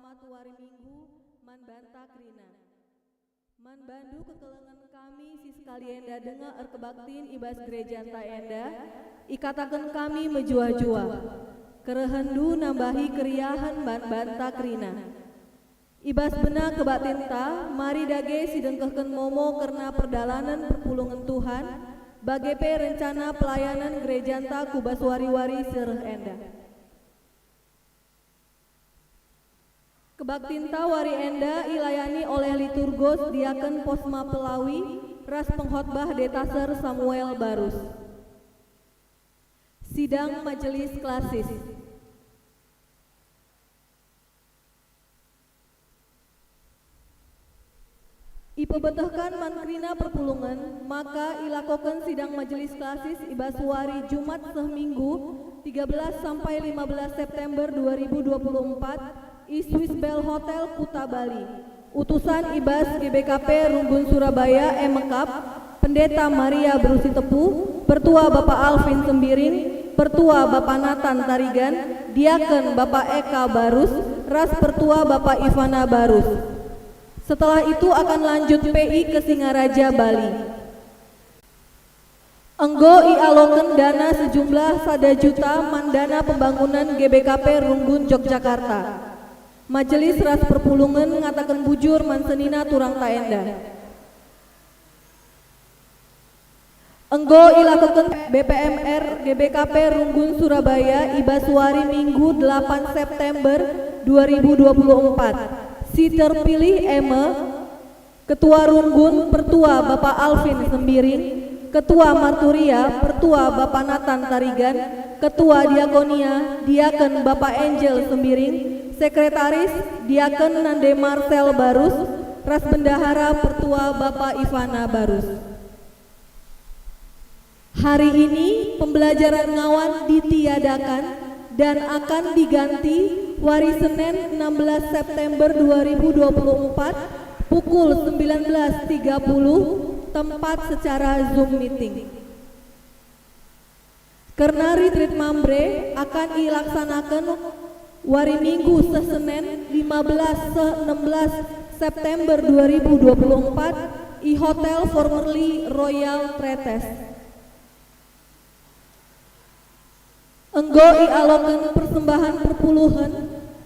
Selamat wari minggu man banta krina. Man bandu kekelengan kami si sekali enda dengar kebaktin ibas gereja enta enda ikatakan kami menjua-jua kerehendu nambahi keriahan man banta krina. Ibas bena kebaktin ta mari dage sidengkehken momo karena perdalanan perpulungan Tuhan bagepe rencana pelayanan gereja enta kubas wari-wari sereh enda. Kebaktinta wari enda ilayani oleh liturgos diaken Posma Pelawi ras pengkhotbah Detaser Samuel Barus. Sidang majelis klasis. Ipebetehkan mankrina perpulungan maka ilakokan sidang majelis klasis ibaswari Jumat seminggu 13 sampai 15 September 2024 Swiss Bell Hotel Kuta Bali. Utusan Ibas GBKP Runggun Surabaya Mekap, Pendeta Maria Berusi Tepu, Pertua Bapak Alvin Sembiring, Pertua Bapak Nathan Tarigan, Diaken Bapak Eka Barus, Ras Pertua Bapak Ivana Barus. Setelah itu akan lanjut PI ke Singaraja Bali. Enggo ialoken dana sejumlah 1 juta mandana pembangunan GBKP Runggun Yogyakarta. Majelis ras perpulungan mengatakan bujur mansenina turang taenda. Enggo ilakoken BPMR GBKP Runggun Surabaya ibaswari Minggu 8 September 2024. Si terpilih Ketua Runggun Pertua Bapak Alvin Sembiring, Ketua Marturia Pertua Bapak Nathan Tarigan, Ketua Diakonia Diaken Bapak Angel Sembiring, Sekretaris Diaken Nande Marcel Barus, Ras Bendahara Pertua Bapak Ivana Barus. Hari ini pembelajaran ngawan ditiadakan dan akan diganti wari Senin 16 September 2024 pukul 19.30 tempat secara Zoom meeting. Karena retreat Mambre akan dilaksanakan wari Minggu Senin 15-16 September 2024 di Hotel formerly Royal Tretes. Enggo ialoken persembahan perpuluhan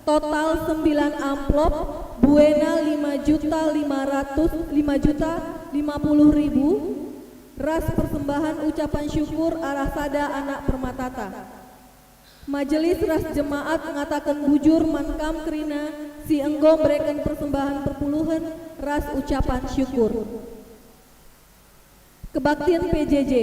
total 9 amplop buena 5.50.000 ras persembahan ucapan syukur arah sada anak permatata. Majelis ras jemaat mengatakan bujur mankam krina si enggo berikan persembahan perpuluhan ras ucapan syukur. Kebaktian PJJ.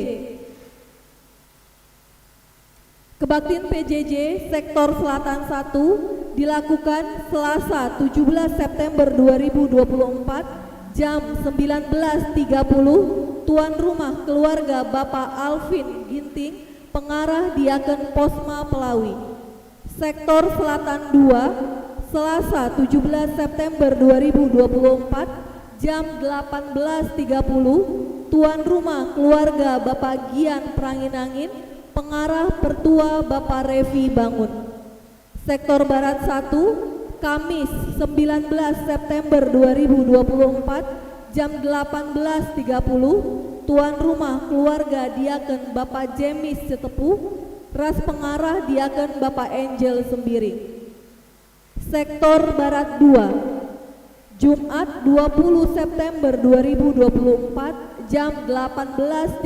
Kebaktian PJJ Sektor Selatan 1 dilakukan Selasa 17 September 2024 jam 19.30 tuan rumah keluarga Bapak Alvin Ginting, pengarah Diaken Posma Pelawi. Sektor Selatan 2 Selasa 17 September 2024 jam 18.30 tuan rumah keluarga Bapak Gian Pranginangin, pengarah Pertua Bapak Revi Bangun. Sektor Barat 1 Kamis 19 September 2024 jam 18.30 tuan rumah keluarga Diaken Bapak Jemis Cetepu, ras pengarah Diaken Bapak Angel Sembiring. Sektor Barat 2 Jumat 20 September 2024 jam 18.30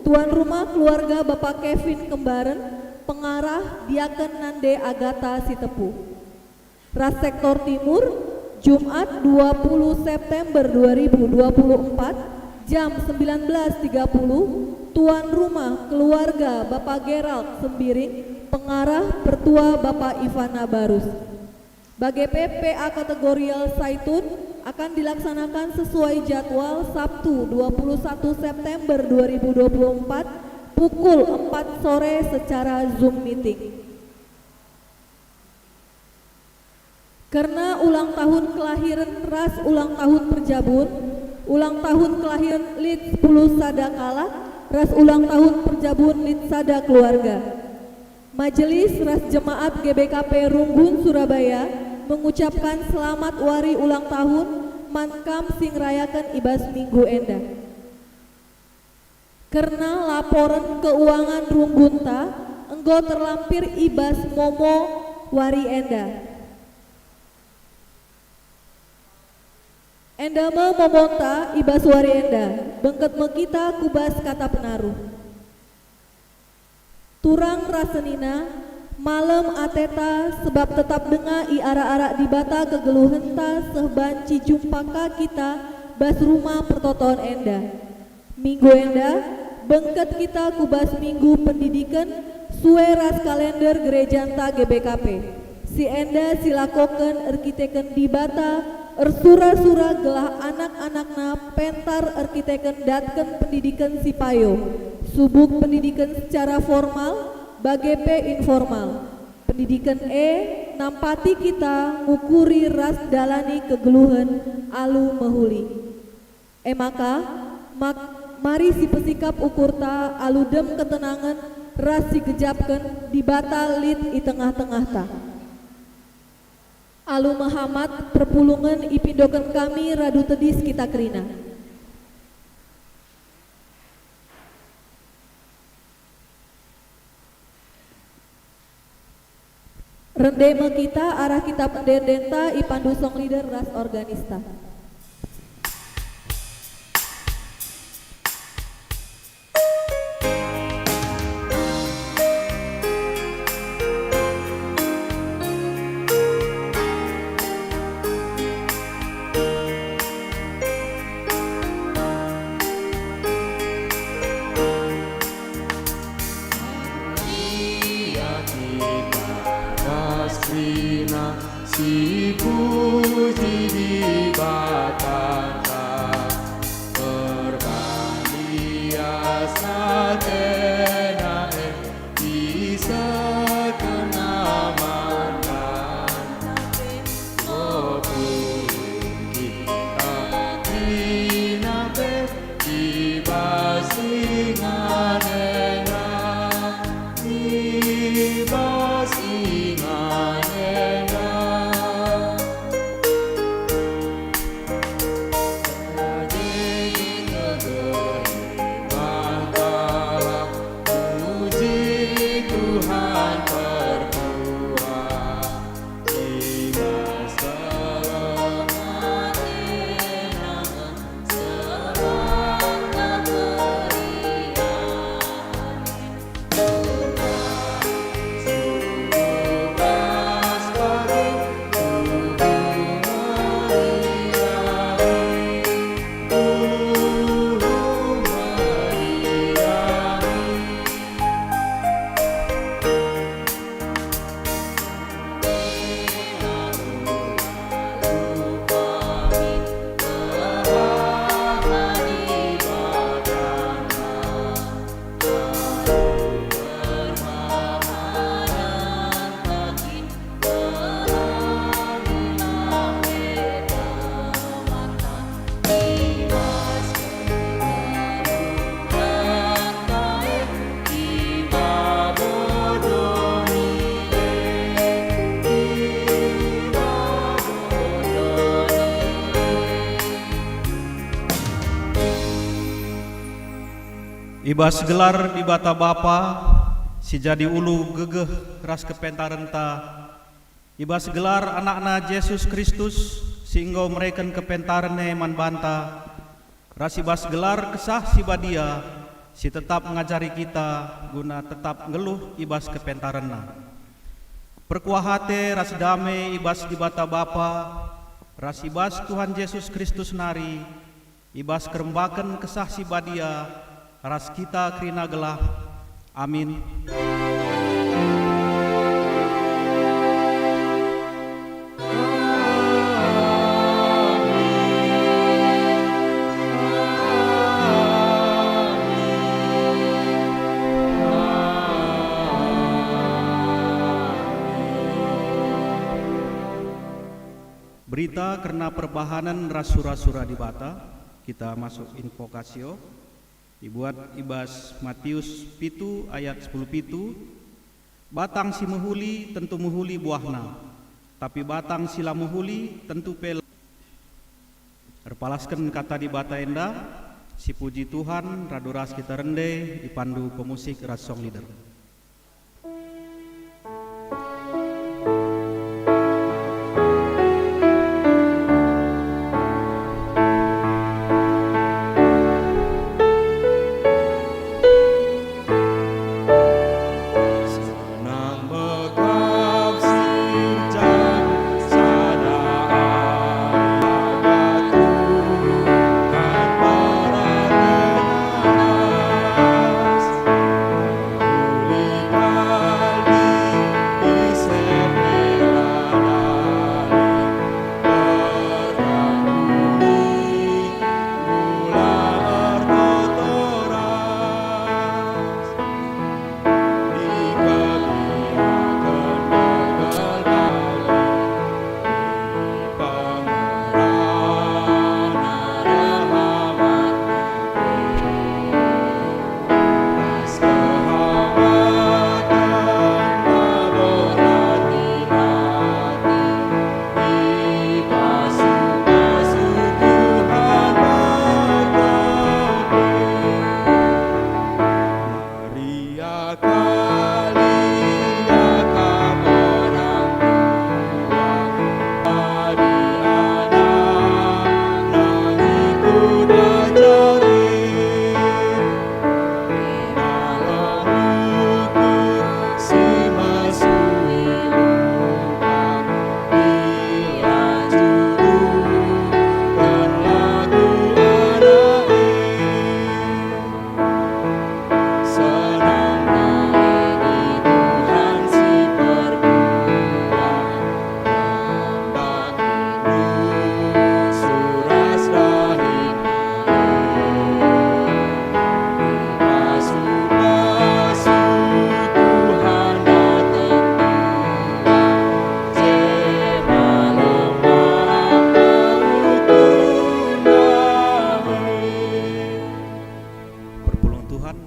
tuan rumah keluarga Bapak Kevin Kembaren, pengarah Diaken Nande Agatha Sitepu. Ras Sektor Timur Jumat 20 September 2024 jam 19.30 tuan rumah keluarga Bapak Gerald Sembiring, pengarah Pertua Bapak Ivana Barus. BGP PA kategorial Saitun akan dilaksanakan sesuai jadwal Sabtu 21 September 2024 pukul 4 sore secara Zoom meeting. Karena ulang tahun kelahiran ras ulang tahun Perjabun, ulang tahun kelahiran Lid 10 Sadakala, ras ulang tahun Perjabun Lid Sada Keluarga. Majelis ras jemaat GBKP Runggun Surabaya mengucapkan selamat wari ulang tahun mankam sing rayakan ibas minggu enda. Karena laporan keuangan Runggunta enggo terlampir ibas momo wari enda. Enda momonta ibas wari enda, bengket mekita kubas kata penaruh. Turang rasenina, malam ateta sebab tetap denga i ara-ara di bata kegeluhenta sehbanci jumpaka kita bas rumah pertotoan enda. Minggu enda, bengket kita kubas minggu pendidikan sue ras kalender gerejanta GBKP. Si enda silakoken arkiteken di bata ersura-sura gelah anak-anakna pentar arkiteken datken pendidikan sipayo. Subuk pendidikan secara formal, bagepe informal. Pendidikan nampati kita ngukuri ras dalani kegeluhan alu mehuli. Mari si pesikap ukurta aludem ketenangan ras si gejapkan di bata lit i tengah-tengah ta. Alu Muhammad perpulungan ipindokan kami radu tedis kita kerina. Rendema kita arah kita pendendenta ipandu song leader ras organista. Si puji di batangka berbahagia satenae di sekenaman kita dinabe di basingan di basingan Ibas gelar di bata bapa, si jadi ulu gegeh ras kepentarenta. Ibas gelar anakna Yesus Kristus, si engkau mereken kepentarene man banta. Ras ibas gelar kesah si badia, si tetap mengajari kita guna tetap ngeluh ibas kepentarena. Perkuahate ras dame ibas di bata bapa, ras ibas Tuhan Yesus Kristus nari, ibas kerembaken kesah si badia, ras kita krina gelah. Amin. Berita karena perbahanan ras sura-sura di bata, kita masuk invokasio. Dibuat ibas Matius pitu ayat 10 pitu. Batang si mehuli tentu mehuli buahna, Tapi batang sila muhuli tentu pel. Erpalaskan kata di bata enda, si puji Tuhan, raduras kita rende, dipandu pemusik ras song leader.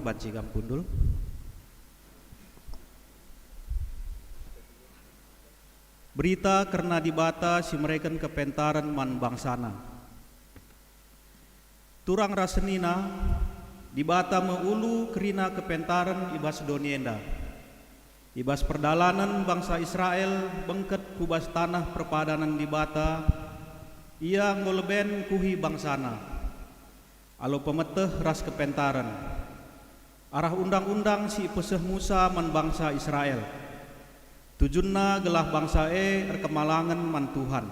Bancigam Kundul. Berita karena dibata si mereka kepentaran man bangsana. Turang rasenina dibata meulu kerina kepentaran ibas donienda. Ibas perdalanan bangsa Israel bengket kubas tanah perpadanan dibata. Ia ngoleben kuhi bangsana. Alo pemeteh ras kepentaran. Arah undang-undang si peseh Musa man bangsa Israel. Tujunna gelah bangsa erkemalangan man Tuhan.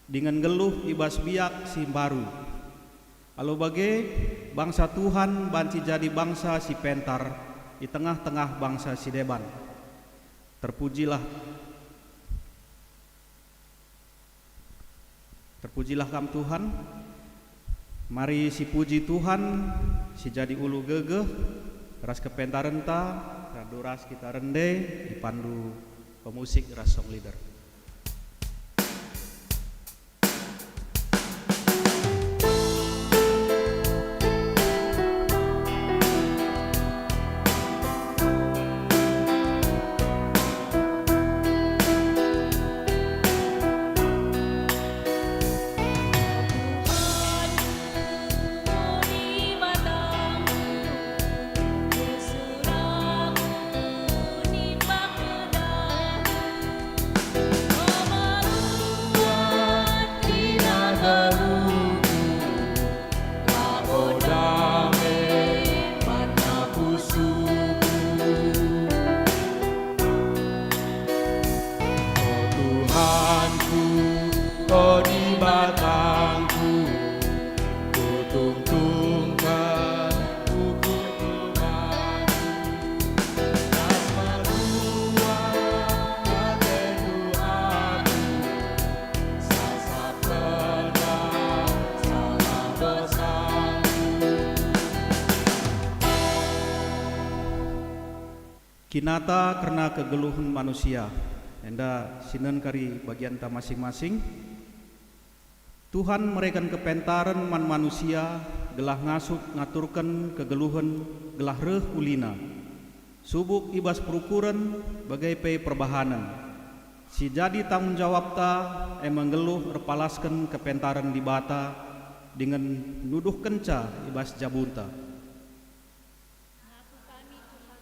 Dengan geluh ibas biak si baru. Alo bage bangsa Tuhan banci jadi bangsa si pentar di tengah-tengah bangsa si deban. Terpujilah kam Tuhan. Mari si puji Tuhan, si jadi ulu gegeh, ras kepentaran ta, raduras kita rende, dipandu pemusik ras song leader. Kinata karena kegeluhan manusia, enda sinan kari bagian ta masing-masing. Tuhan mereken kepentaran man manusia, gelah ngasut ngaturkan kegeluhan, gelah reh ulina. Subuk ibas perukuran bagai pe perbahanan. si jadi tanggung jawab ta menggeluh repalaskan kepentaran di bata dengan nuduh kenca ibas jabunta. Ngaku kami Tuhan,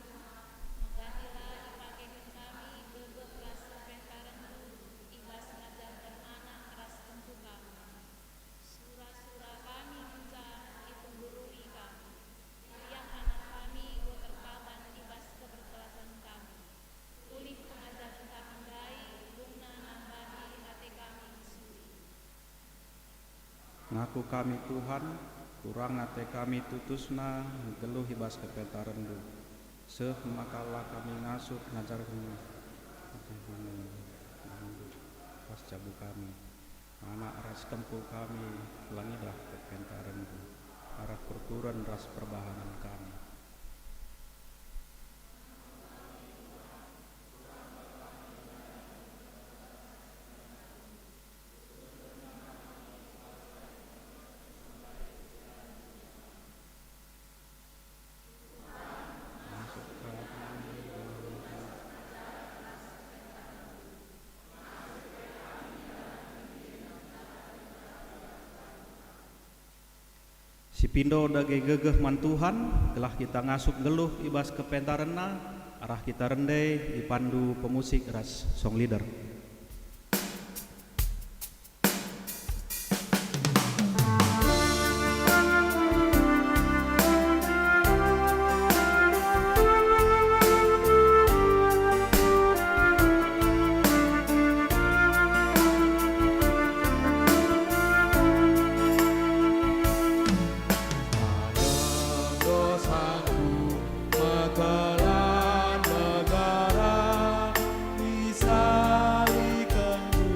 menggantilah ipakehen kami bebek ras kepentaran ibas ngajarkan anak ras tentu kami. Surah-surah kami menca ipenggurui kami. Yang anak kami go terpaban ibas keberkelatan kami. Pulih pengajaran kami baik, bungna nambahi hati kami suri. Ngaku kami Tuhan, kurang nate kami tutusna geluh ibas kepentaran du. Seh makalah kami ngasut ngajarkan pas jabu kami. Anak ras tempuh kami langidah kepentaran du. Arah perturan ras perbahanan kami. Si pindo dage gegeh man Tuhan, gelah kita ngasuk geluh ibas kepentaranna, arah kita rendai dipandu pemusik ras song leader. dosaku mekelan negara disalikanku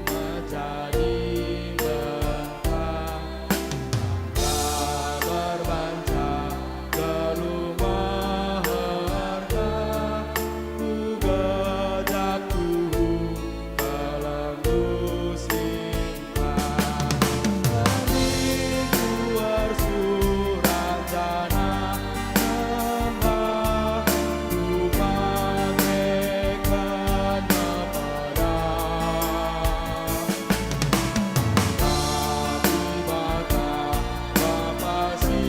menjadi bentang tak berbanca geluh meherga ku gejatuh belenggu simpan meniku bersurat jana lembah ku bagaikan tapi bata Bapa si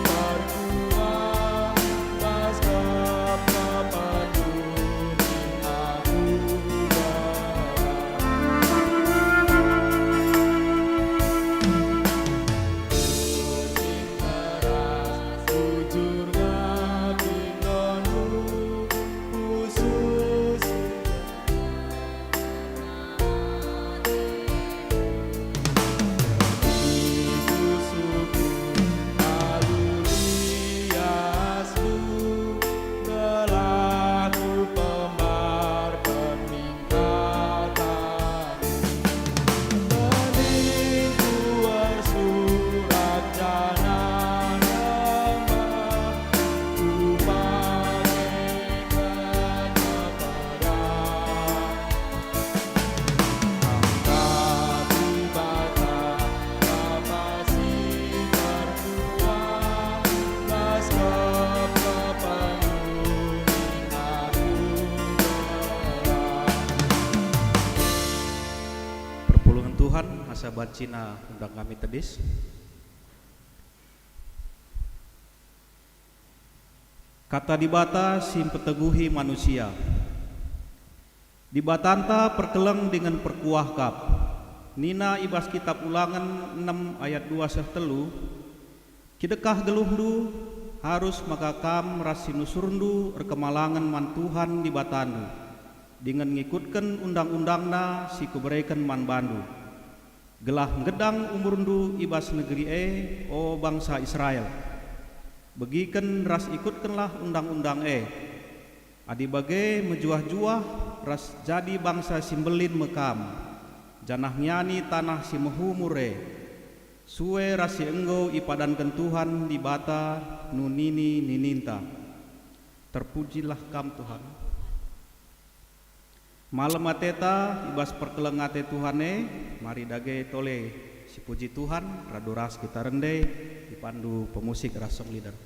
berkuah pas kepedulian aku berat jujur ngapinonu khusus itu suku aluliasmu berlaku pembar peningkatan meningku bersurat jana lembah ku bagaikan angkati bata Bapa si berkuah pas kepedulian aku Perpulungan Tuhan, asa bacina undang kami tedis. Kata di bata sim peteguhi manusia. Di batanta perkeleng dengan perkuah kap. Nina ibas kitab Ulangan 6 ayat 2 sehtelu. Kidekah geluhndu harus maka kam rasinusurndu rekemalangan man Tuhan di batandu. Dengan ngikutkan undang-undangna si kuberikan man bandu. Gelah ngedang umurndu ibas negeri o bangsa Israel. Begiken ras ikutkanlah undang-undang adi bagai mejuah-juah ras jadi bangsa simbelin mekam. Janah nyani tanah si mehumure. Suwe ras si enggo ipadankan Tuhan di bata nunini nininta. Terpujilah kam Tuhan. Malam ateta ibas perkelengate Tuhane, mari dage tole si puji Tuhan radoras kita rendai dipandu pemusik rasong leader.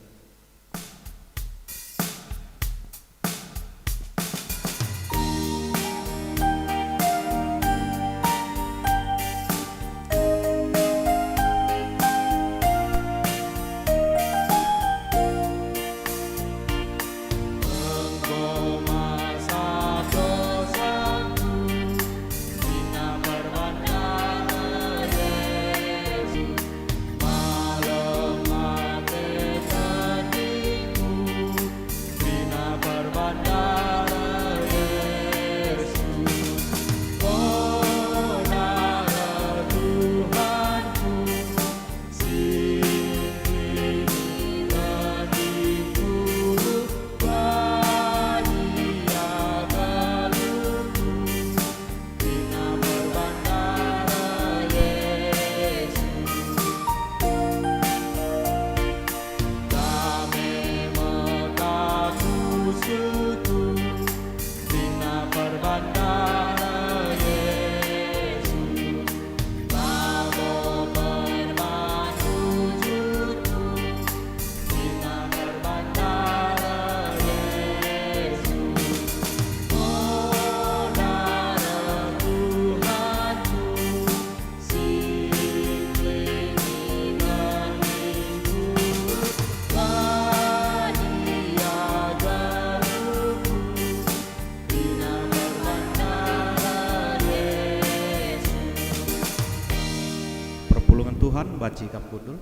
baca kap kudul.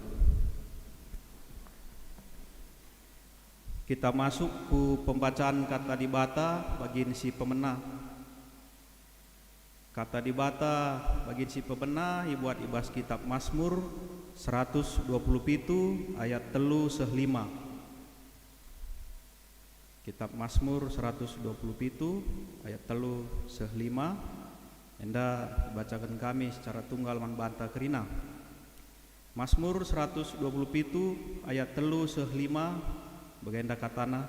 Kita masuk ke pembacaan kata dibata bagian si pemena. Kata dibata bagian si pemena buat ibas kitab Mazmur 127 ayat 3-5. Kitab Mazmur 127 ayat 3-5. Enda bacakan kami secara tunggal mangbanta kerina. Mazmur 127 ayat 3-5 bagenda katana.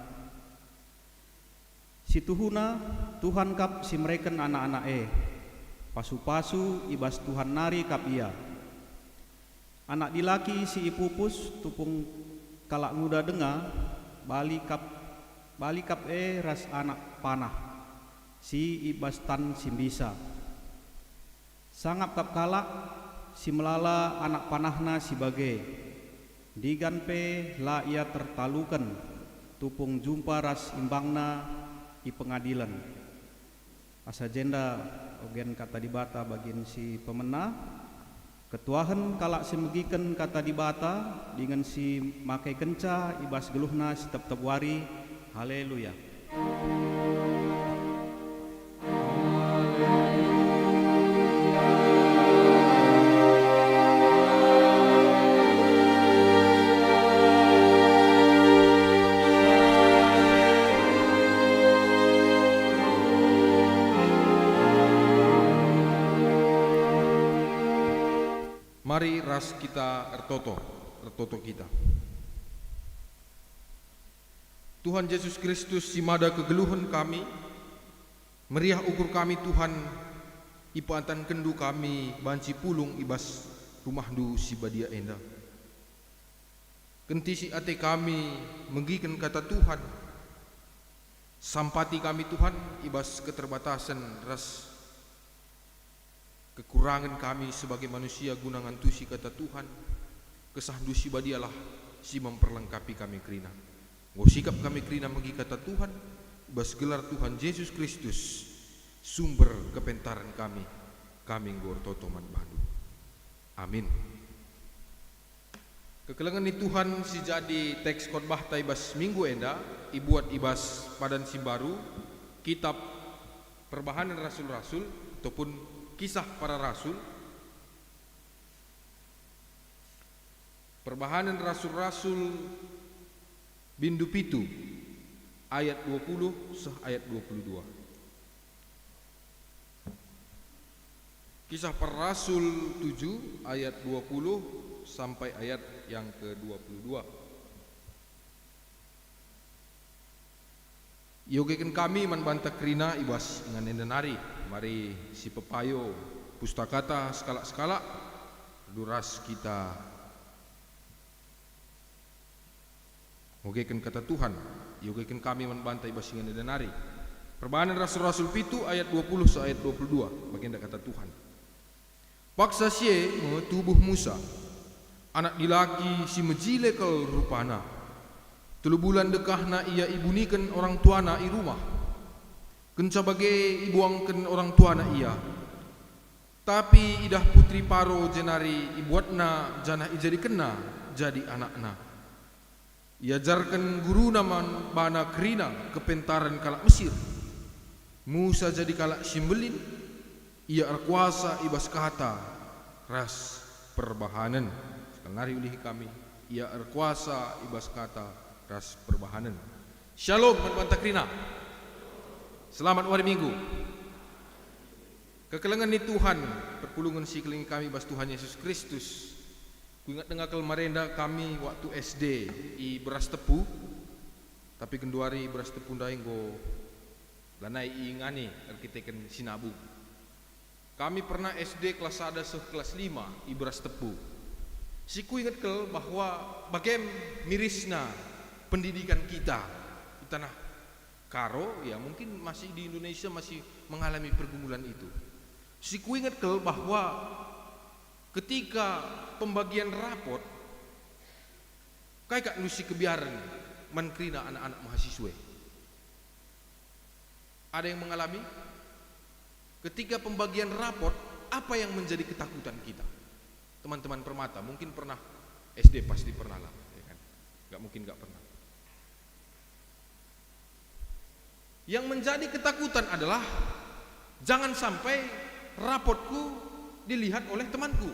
Situhuna Tuhan kap si mereken anak-anak pasu-pasu ibas Tuhan nari kap ia. Anak dilaki si ipupus tupung kalak muda denga bali kap ras anak panah si ibas tan simbisa. Sangap kap kalak si melala anak panahna si bagai. Digan pe la ia tertalukan tupung jumpa ras imbangna i pengadilan. Asa jenda ogen kata dibata bagian si pemena. Ketuahan kalak si megiken kata dibata dengan si makai kenca ibas geluhna si tep wari. Haleluya. Mari ras kita ertoto kita. Tuhan Yesus Kristus simada kegeluhan kami, meriah ukur kami Tuhan, ipaatan kendu kami banci pulung ibas rumahdu si badia enda. Kenti si ate kami menggiken kata Tuhan, sampati kami Tuhan ibas keterbatasan ras kekurangan kami sebagai manusia gunangan tusi kata Tuhan. Kesah dusi badialah si memperlengkapi kami kerina. Ngau sikap kami kerina megi kata Tuhan, bas gelar Tuhan Yesus Kristus sumber kepentaran kami ngor toto man badu. Amin. Kekelengan ni Tuhan si jadi teks khotbah ta ibas minggu enda ibuat ibas padan si baru kitab Perbahanan Rasul-Rasul ataupun Kisah Para Rasul. Perbahanan Rasul-Rasul bindu pitu ayat 20 ayat 22. Kisah Para Rasul 7 ayat 20 sampai ayat yang ke-22. Yogekan kami manbanta kerina ibas dengan endenari. Mari si pepayo pustakata skala-skala duras kita mogekan kata Tuhan. Yogekan kami manbanta ibas dengan endenari. Perbahanan Rasul-Rasul pitu ayat 20 ayat 22 baginda kata Tuhan. Paksa sie tubuh Musa anak dilaki si mejilekel rupana. 3 bulan dekahna ia ibunikan orang tuana i rumah. Kenca bagai ibuangkan orang tuana ia. Tapi idah putri paro jenari ibuatna janah ijadi kena jadi anakna. Iajarkan guru naman bana kerina kepentaran kalak Mesir. Musa jadi kalak simbelin. Ia arkuasa ibas kata ras perbahanan. Sekali nari ulihi kami. Ia arkuasa ibas kata ras perbahanan. Shalom manbanta kerina. Selamat hari Minggu. Kekelengan ni Tuhan perpulungan si keling kami bas Tuhan Yesus Kristus. Ku ingat dengar marenda kami waktu SD i beras tepu. Tapi kenduari beras tepu ndai nggo lanai i ngani arkiteken sinabu. Kami pernah SD kelas 1 kelas 5 i beras tepu. Si ku ingat kel bahwa bagaim mirisna pendidikan kita di tanah Karo, ya mungkin masih di Indonesia masih mengalami pergumulan itu. Si ku ingat kel bahwa ketika pembagian rapot kayak nusi kebiaran menkrina anak-anak mahasiswa. Ada yang mengalami? Ketika pembagian rapot, apa yang menjadi ketakutan kita? teman-teman Permata mungkin pernah SD, pasti pernah lah, ya kan? Gak mungkin gak pernah. Yang menjadi ketakutan adalah jangan sampai rapotku dilihat oleh temanku.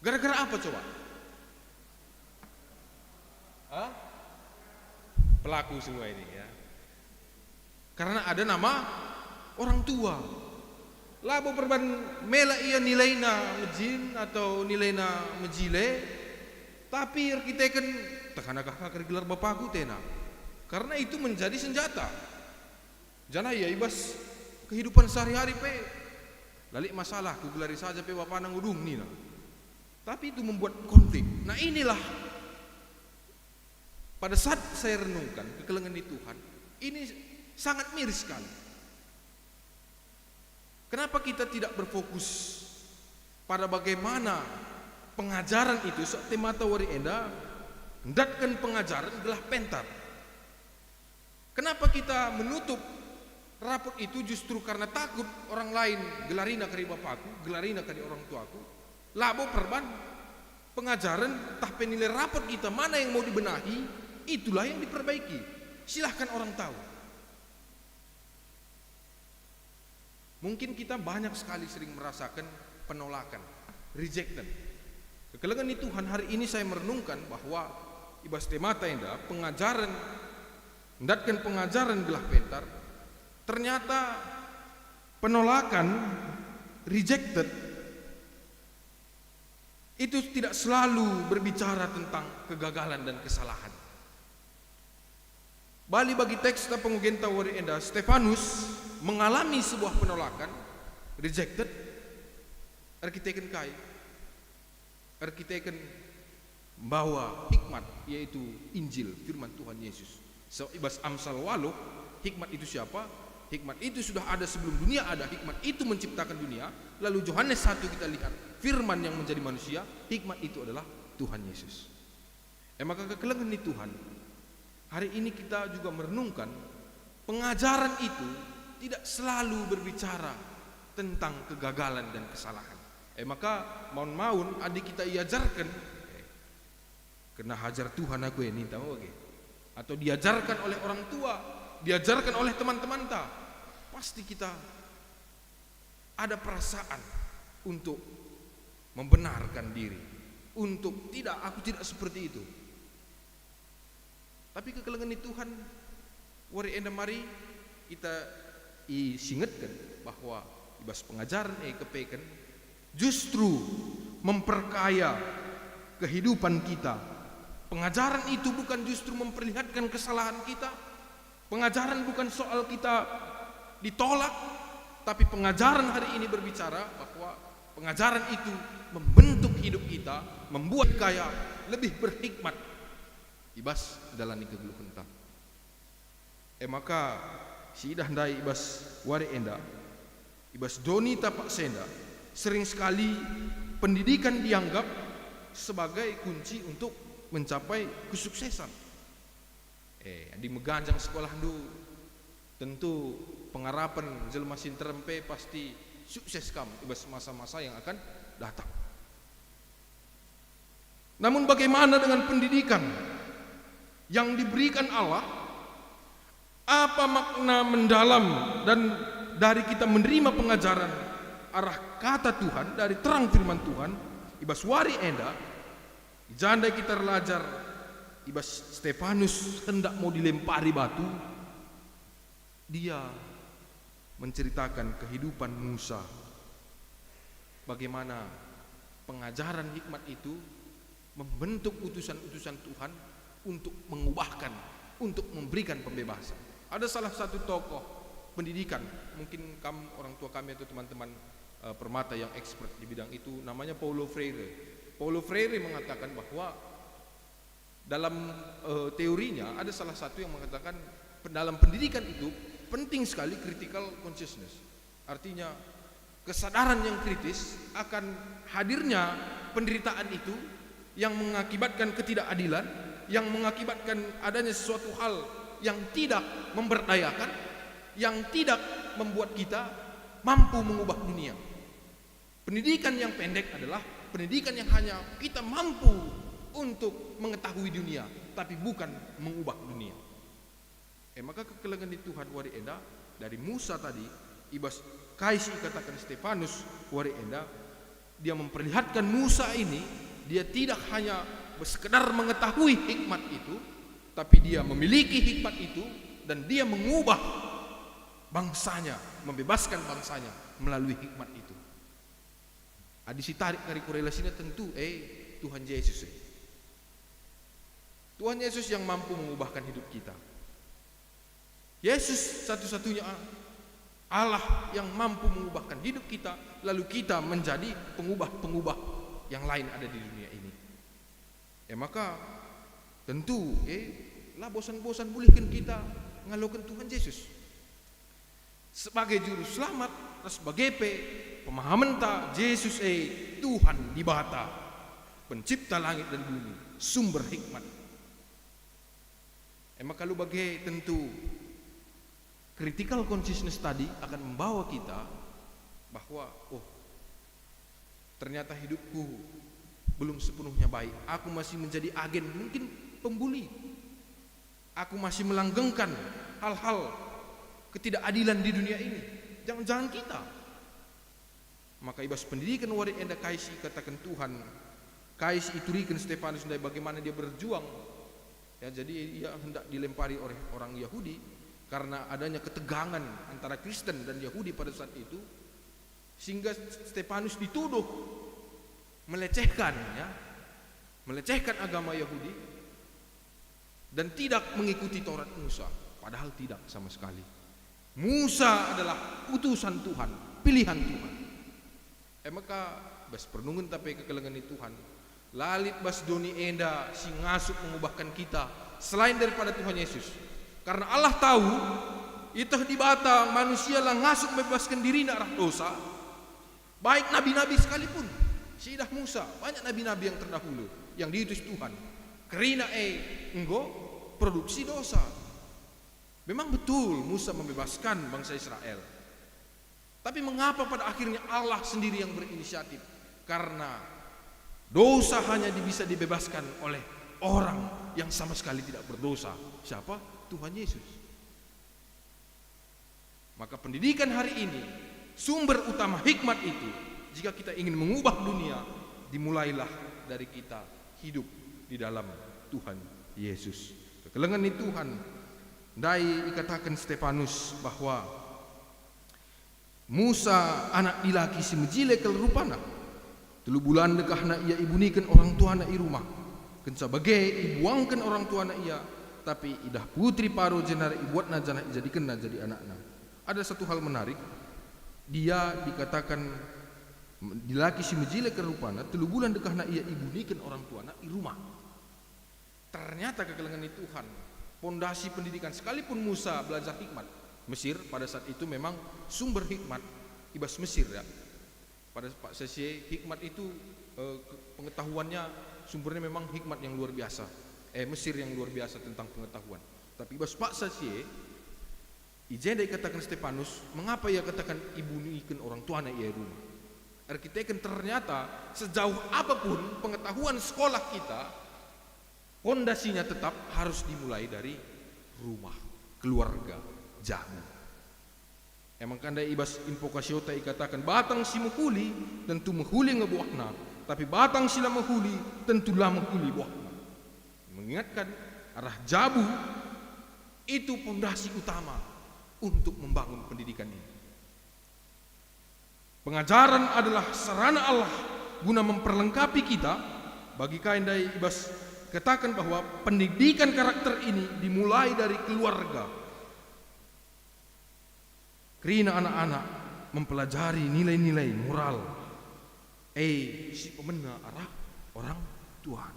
Gara-gara apa coba? Hah? Pelaku semua ini ya. Karena ada nama orang tua. Labo perban mela ia nilaina mejin atau nilaina mejile, tapi kita kan tekanakah gelar bapakku tena. Karena itu menjadi senjata. Jangan ya ibas kehidupan sehari-hari pe. Lalik masalah ku gelari saja pe bapak nang udung ni nah. Tapi itu membuat konflik. Nah inilah pada saat saya renungkan kekelengan di Tuhan, ini sangat miris sekali. Kenapa kita tidak berfokus pada bagaimana pengajaran itu seperti mata wari enda hendatkan pengajaran adalah pentar. Kenapa kita menutup rapot itu justru karena takut orang lain gelarina kari bapakku, gelarina kari orang tuaku. Labo perban pengajaran tah penilai rapot kita mana yang mau dibenahi, itulah yang diperbaiki. Silahkan orang tahu. Mungkin kita banyak sekali sering merasakan penolakan, rejected. Kekelengan di Tuhan hari ini saya merenungkan bahwa ibas temata enda pengajaran, hendatkan pengajaran gelah pentar, ternyata penolakan, rejected, itu tidak selalu berbicara tentang kegagalan dan kesalahan. Bali bagi teks pengugenta wari enda, Stefanus mengalami sebuah penolakan, rejected, arkiteken kai, arkiteken membawa hikmat, yaitu Injil, firman Tuhan Yesus. So, ibas Amsal waluh, hikmat itu siapa? Hikmat itu sudah ada sebelum dunia ada, hikmat itu menciptakan dunia. Lalu Yohanes 1 kita lihat, firman yang menjadi manusia, hikmat itu adalah Tuhan Yesus. Maka kekelengan di Tuhan, hari ini kita juga merenungkan pengajaran itu tidak selalu berbicara tentang kegagalan dan kesalahan. Maka maun-maun adik kita iajarkan kena hajar Tuhan aku ini tahu oke. Atau diajarkan oleh orang tua, diajarkan oleh teman-teman ta. Pasti kita ada perasaan untuk membenarkan diri, untuk tidak, aku tidak seperti itu. Tapi kekelengan di Tuhan wari enda mari kita isingetkan bahwa ibas pengajaran kepekan justru memperkaya kehidupan kita. Pengajaran itu bukan justru memperlihatkan kesalahan kita. Pengajaran bukan soal kita ditolak, tapi pengajaran hari ini berbicara bahwa pengajaran itu membentuk hidup kita, membuat kaya, lebih berhikmat. Ibas dalam kegeluh hentak. Maka si idah ndai ibas wari enda, ibas doni tapak senda, sering sekali pendidikan dianggap sebagai kunci untuk mencapai kesuksesan. Di meganjang sekolah dulu, tentu pengharapan jelma sinterempe pasti sukses kamu ibas masa-masa yang akan datang. Namun bagaimana dengan pendidikan yang diberikan Allah? Apa makna mendalam dan dari kita menerima pengajaran arah kata Tuhan dari terang firman Tuhan? Ibas wari enda janda kita belajar ibas Stefanus hendak mau dilempari batu, dia menceritakan kehidupan Musa, bagaimana pengajaran hikmat itu membentuk utusan-utusan Tuhan untuk mengubahkan, untuk memberikan pembebasan. Ada salah satu tokoh pendidikan, mungkin kamu, orang tua kami atau teman-teman Permata yang expert di bidang itu, namanya Paulo Freire. Paulo Freire mengatakan bahwa dalam teorinya ada salah satu yang mengatakan dalam pendidikan itu penting sekali critical consciousness. Artinya kesadaran yang kritis akan hadirnya penderitaan itu yang mengakibatkan ketidakadilan, yang mengakibatkan adanya sesuatu hal yang tidak memberdayakan, yang tidak membuat kita mampu mengubah dunia. Pendidikan yang pendek adalah pendidikan yang hanya kita mampu untuk mengetahui dunia, tapi bukan mengubah dunia. Maka kekelengan di Tuhan wari enda dari Musa tadi, ibas kaisi katakan Stefanus wari enda, dia memperlihatkan Musa ini, dia tidak hanya sekedar mengetahui hikmat itu, tapi dia memiliki hikmat itu dan dia mengubah bangsanya, membebaskan bangsanya melalui hikmat itu. Adisi tarik dari korelasinya tentu Tuhan Yesus. Tuhan Yesus yang mampu mengubahkan hidup kita. Yesus satu-satunya Allah yang mampu mengubahkan hidup kita, lalu kita menjadi pengubah-pengubah yang lain ada di dunia ini. Maka tentu lah bosan-bosan bolehkan kita ngalokan Tuhan Yesus sebagai juru selamat, sebagai pemahaman ta Yesus Tuhan di bata, pencipta langit dan bumi, sumber hikmat. Maka lu bagai tentu critical consciousness tadi akan membawa kita bahwa ternyata hidupku belum sepenuhnya baik. Aku masih menjadi agen mungkin pembuli. Aku masih melanggengkan hal-hal ketidakadilan di dunia ini. Jangan-jangan kita. Maka ibas pendidikan wari enda kaisi katakan Tuhan, kaisi iturikan Stefanus dari bagaimana dia berjuang. Jadi ia hendak dilempari oleh orang Yahudi karena adanya ketegangan antara Kristen dan Yahudi pada saat itu, sehingga Stefanus dituduh melecehkan agama Yahudi dan tidak mengikuti Taurat Musa, padahal tidak sama sekali. Musa adalah utusan Tuhan, pilihan Tuhan. Maka bas pernungun tapi kekelengan Tuhan, lalit bas doni enda si ngasuk mengubahkan kita selain daripada Tuhan Yesus. Karena Allah tahu itu di bata manusia lah ngasuk membebaskan diri nak arah dosa. Baik nabi-nabi sekalipun, Syidah Musa, banyak nabi-nabi yang terdahulu yang diutus Tuhan. Kerina produksi dosa. Memang betul Musa membebaskan bangsa Israel. Tapi mengapa pada akhirnya Allah sendiri yang berinisiatif? Karena dosa hanya bisa dibebaskan oleh orang yang sama sekali tidak berdosa. Siapa? Tuhan Yesus. Maka pendidikan hari ini, sumber utama hikmat itu, jika kita ingin mengubah dunia, dimulailah dari kita hidup di dalam Tuhan Yesus. Kekelengan itu Tuhan, dai ikatakan Stefanus bahwa Musa anak dilaki si mejile kel rupana, 3 bulan dekah na ia ibunikan orang tua na i rumah, ken sebagai ibuangkan orang tua na ia, tapi idah putri paro jenar ibuat na jana ijadikan na jadi anak-anak. Ada satu hal menarik, dia dikatakan dilaki si mejile kel rupana, 3 bulan dekah na ia ibunikan orang tua na i rumah. Ternyata kekelengan Tuhan, pondasi pendidikan sekalipun Musa belajar hikmat Mesir pada saat itu memang sumber hikmat ibas Mesir ya. Pada Pak Sesi hikmat itu pengetahuannya sumbernya memang hikmat yang luar biasa. Mesir yang luar biasa tentang pengetahuan. Tapi ibas Pak Sesi ijenda katakan Stefanus, mengapa ia katakan ibunikan orang tua na ia rumah? Arkitekkan ternyata sejauh apapun pengetahuan sekolah kita, pondasinya tetap harus dimulai dari rumah, keluarga, jamu. Emang kandai ibas invokasiota ikatakan batang si menghuli tentu menghuli ngebuahna, tapi batang sila menghuli tentulah menghuli buahna. Mengingatkan arah jabu itu pondasi utama untuk membangun pendidikan ini. Pengajaran adalah sarana Allah guna memperlengkapi kita. Bagi kandai ibas katakan bahwa pendidikan karakter ini dimulai dari keluarga. Kerana anak-anak mempelajari nilai-nilai moral si pemena arah orang Tuhan.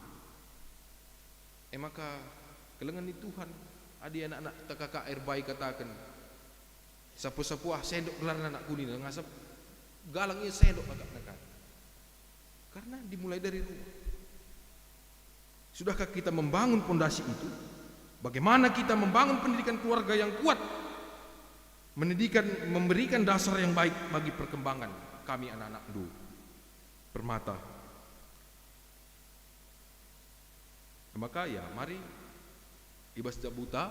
Maka kelengan di Tuhan adi anak-anak kakak air baik katakan sapu-sapu sendok gelar anak kuning ngasap galangnya sendok agak nekat. Karena dimulai dari rumah. Sudahkah kita membangun pondasi itu? Bagaimana kita membangun pendidikan keluarga yang kuat? Memberikan dasar yang baik bagi perkembangan kami anak-anak dulu. permata. Maka ya mari ibas jabuta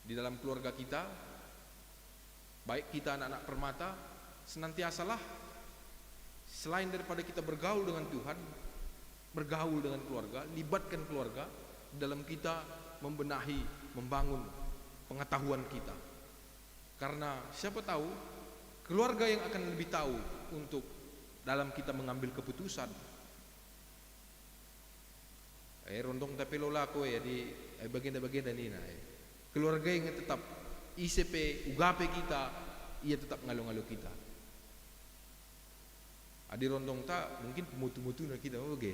di dalam keluarga kita, baik kita anak-anak permata, senantiasalah selain daripada kita bergaul dengan Tuhan, bergaul dengan keluarga, libatkan keluarga dalam kita membenahi, membangun pengetahuan kita. Karena siapa tahu keluarga yang akan lebih tahu untuk dalam kita mengambil keputusan. Rondong tapi lola ko ya di bagian-bagian ini nah. Keluarga yang tetap ICP, UGAP kita, ia tetap ngalo-ngalo kita. Adi rondong tak mungkin pemutu-mutu nak kita oke.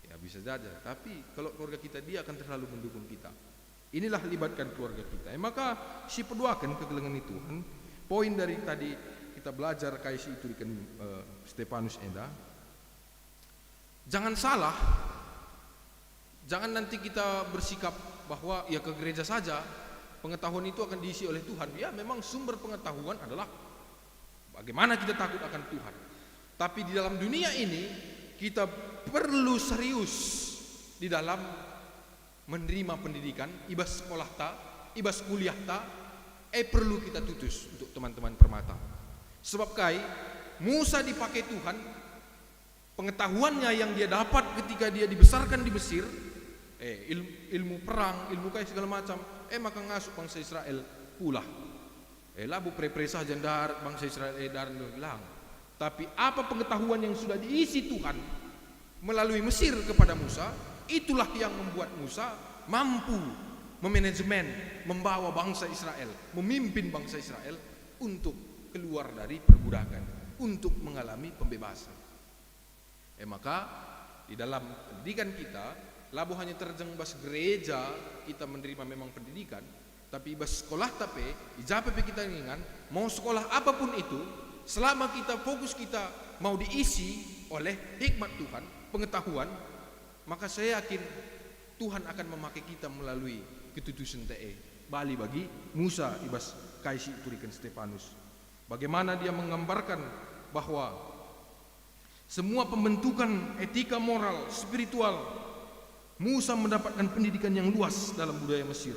Ya bisa saja, tapi kalau keluarga kita dia akan terlalu mendukung kita. Inilah libatkan keluarga kita. Maka si peduakan kegelengan itu Tuhan. Poin dari tadi kita belajar kayak si itu diken Stefanus enda. Jangan salah. Jangan nanti kita bersikap bahwa ya ke gereja saja pengetahuan itu akan diisi oleh Tuhan. Ya memang sumber pengetahuan adalah bagaimana kita takut akan Tuhan. Tapi di dalam dunia ini kita perlu serius di dalam menerima pendidikan, ibas sekolah ta, ibas kuliah ta, perlu kita tutus untuk teman-teman permata. Sebab kai Musa dipakai Tuhan, pengetahuannya yang dia dapat ketika dia dibesarkan di Mesir, ilmu perang, ilmu kai segala macam, maka ngasuh bangsa Israel pula. Labu pre-presa jandar bangsa Israel dan hilang. Tapi apa pengetahuan yang sudah diisi Tuhan melalui Mesir kepada Musa, itulah yang membuat Musa mampu memanajemen, membawa bangsa Israel, memimpin bangsa Israel untuk keluar dari perbudakan, untuk mengalami pembebasan. Maka di dalam pendidikan kita, labu hanya terjeng bas gereja kita menerima memang pendidikan, tapi bas sekolah tapi ijape kita ingat mau sekolah apapun itu, selama kita fokus kita mau diisi oleh hikmat Tuhan, pengetahuan, maka saya yakin Tuhan akan memakai kita melalui ketutusan Bali bagi Musa ibas kaisi turikan Stefanus. Bagaimana dia menggambarkan bahwa semua pembentukan etika moral, spiritual, Musa mendapatkan pendidikan yang luas dalam budaya Mesir.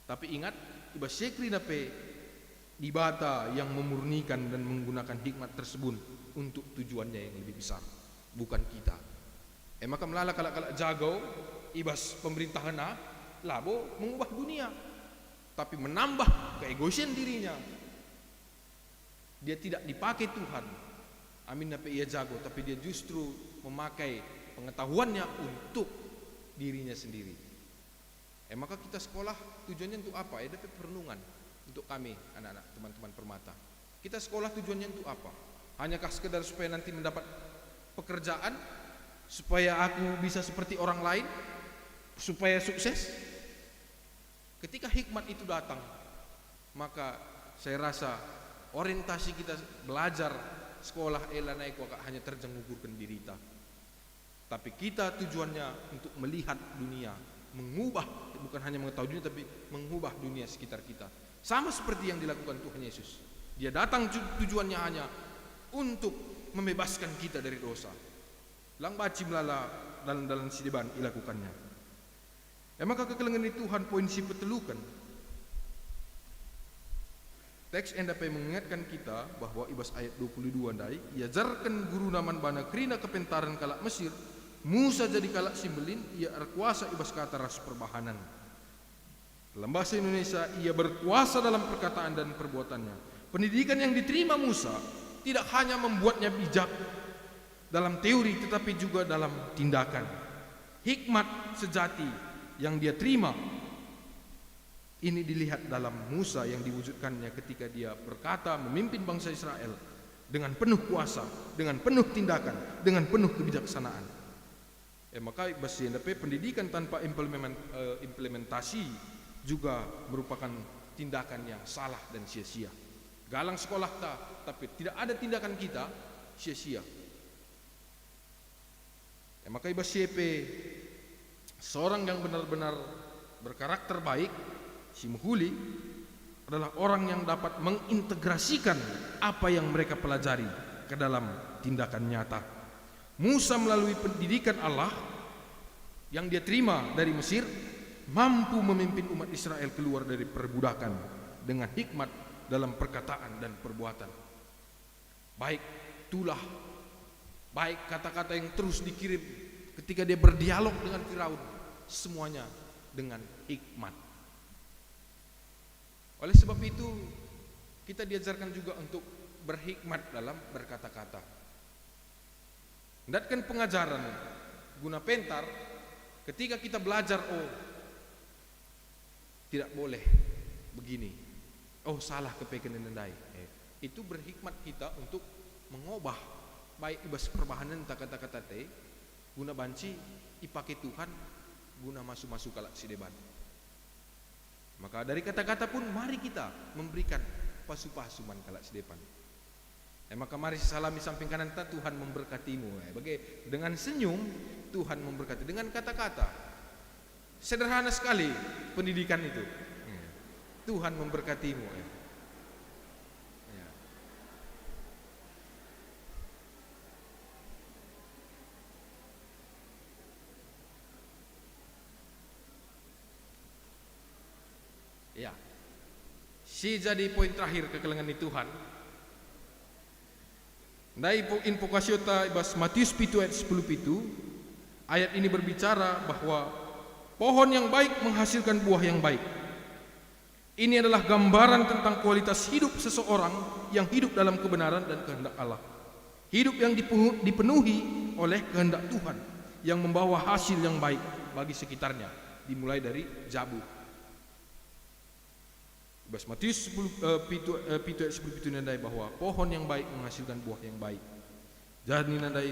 Tapi ingat, ibas sekri nape dibata yang memurnikan dan menggunakan hikmat tersebut untuk tujuannya yang lebih besar, bukan kita. Maka melala kalak-kalak jago ibas pemerintahan labo mengubah dunia, tapi menambah keegoisan dirinya. Dia tidak dipakai Tuhan. Amin nape ia jago, tapi dia justru memakai pengetahuannya untuk dirinya sendiri. Maka kita sekolah tujuannya untuk apa? Dapat perenungan untuk kami anak-anak teman-teman permata. Kita sekolah tujuannya untuk apa? Hanyakah sekedar supaya nanti mendapat pekerjaan, supaya aku bisa seperti orang lain, supaya sukses? Ketika hikmat itu datang, maka saya rasa orientasi kita belajar sekolah naik hanya terjang mengukurkan dirita. Tapi kita tujuannya untuk melihat dunia, mengubah, bukan hanya mengetahui dunia, tapi mengubah dunia sekitar kita. Sama seperti yang dilakukan Tuhan Yesus. Dia datang tujuannya hanya untuk membebaskan kita dari dosa. Lang baci melala dalam sidiban ilakukannya. Maka kekelengan itu Tuhan poin si petelukan. Teks endapai mengingatkan kita bahwa ibas ayat 22 andai iajarkan guru naman bana krina kepentaran kalak Mesir, Musa jadi kalak simbelin, ia berkuasa ibas kata ras perbahanan. Dalam bahasa Indonesia, ia berkuasa dalam perkataan dan perbuatannya. Pendidikan yang diterima Musa tidak hanya membuatnya bijak dalam teori, tetapi juga dalam tindakan. Hikmat sejati yang dia terima ini dilihat dalam Musa yang diwujudkannya ketika dia berkata memimpin bangsa Israel dengan penuh kuasa, dengan penuh tindakan, dengan penuh kebijaksanaan. Maka pendidikan tanpa implementasi juga merupakan tindakan yang salah dan sia-sia. Galang sekolah tapi tidak ada tindakan kita, sia-sia. Maka seorang yang benar-benar berkarakter baik, si muhuli adalah orang yang dapat mengintegrasikan apa yang mereka pelajari ke dalam tindakan nyata. Musa melalui pendidikan Allah yang dia terima dari Mesir mampu memimpin umat Israel keluar dari perbudakan dengan hikmat dalam perkataan dan perbuatan. Baik tulah, baik kata-kata yang terus dikirim ketika dia berdialog dengan Firaun, semuanya dengan hikmat. Oleh sebab itu kita diajarkan juga untuk berhikmat dalam berkata-kata. Hendakkan pengajaran guna pentar ketika kita belajar, tidak boleh begini, salah kepekan nendai. Itu berhikmat kita untuk mengubah baik ibas perbahanan kata-kata te guna banci ipake Tuhan guna masuk-masuk kalak si deban. Maka dari kata-kata pun mari kita memberikan pasu-pasuman kalak si depan. Maka mari salami samping kanan kita, Tuhan memberkatimu. Dengan senyum Tuhan memberkati, dengan kata-kata sederhana sekali pendidikan itu. Tuhan memberkatimu. Ya. Si jadi poin terakhir kekelengan di Tuhan. Dai invokasiota ibas Matius 7 ayat 10 pitu. Ayat ini berbicara bahwa pohon yang baik menghasilkan buah yang baik. Ini adalah gambaran tentang kualitas hidup seseorang yang hidup dalam kebenaran dan kehendak Allah. Hidup yang dipenuhi oleh kehendak Tuhan yang membawa hasil yang baik bagi sekitarnya, dimulai dari Jabur. Bas Matius 7 ayat 10 nandai bahwa pohon yang baik menghasilkan buah yang baik. Jadi nandai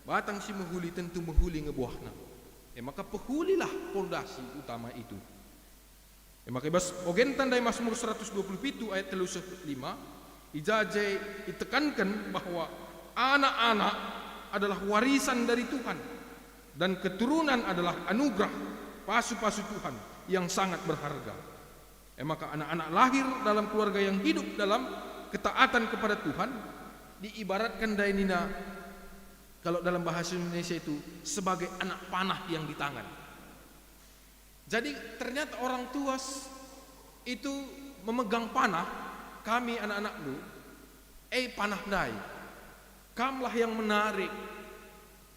batang si menghuli tentu menghuli ngebuahna. Maka pehulilah pondasi utama itu. Maka bas ogen tandai Mazmur 127 ayat 35 ijaje ditekankan bahwa anak-anak adalah warisan dari Tuhan dan keturunan adalah anugerah pasu-pasu Tuhan yang sangat berharga. Maka anak-anak lahir dalam keluarga yang hidup dalam ketaatan kepada Tuhan diibaratkan dainina, kalau dalam bahasa Indonesia itu sebagai anak panah yang di tangan. Jadi ternyata orang tua itu memegang panah, kami anak-anak lu, panah dai, kamlah yang menarik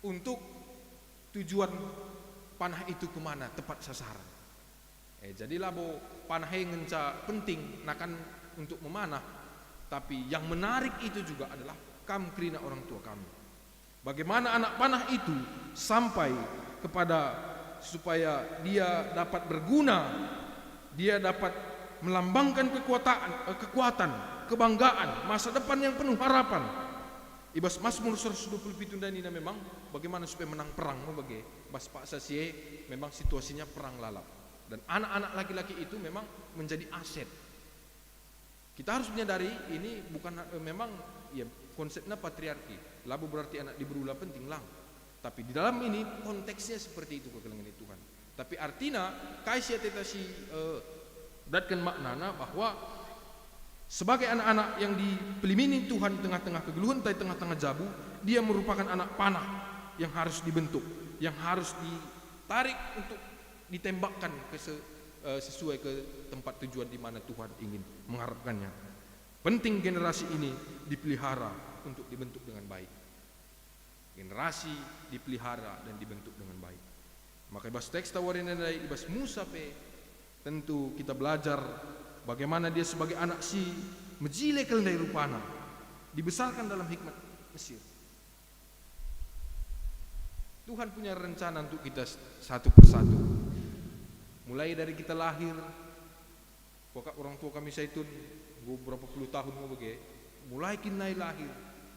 untuk tujuan panah itu kemana, tepat sasaran. Jadi labo panah ngenca penting nakan untuk memanah, tapi yang menarik itu juga adalah kam kerina orang tua kami. Bagaimana anak panah itu sampai kepada supaya dia dapat berguna, dia dapat melambangkan kekuatan, kebanggaan, masa depan yang penuh harapan. Ibas Mazmur 127 dan ini memang bagaimana supaya menang perang bagi bas Pak Sasie memang situasinya perang lalap. Dan anak-anak laki-laki itu memang menjadi aset. Kita harus menyadari ini bukan memang ya konsepnya patriarki. Labu berarti anak diberulah penting lang. Tapi di dalam ini konteksnya seperti itu kekelengan Tuhan. Tapi artinya kaisya tetasi datkan maknana bahwa sebagai anak-anak yang dipelimini Tuhan di tengah-tengah kegeluhan, di tengah-tengah jabu, dia merupakan anak panah yang harus dibentuk, yang harus ditarik untuk ditembakkan sesuai ke tempat tujuan di mana Tuhan ingin mengharapkannya. Penting generasi ini dipelihara untuk dibentuk dengan baik. Generasi dipelihara dan dibentuk dengan baik. Maka ibas teks tawarin dari ibas Musa tentu kita belajar bagaimana dia sebagai anak si mejile kelendai rupana dibesarkan dalam hikmat Mesir. Tuhan punya rencana untuk kita satu persatu. Mulai dari kita lahir, pokok orang tua kami Saitun, gue berapa puluh tahun mau bagi, mulai kinai lahir.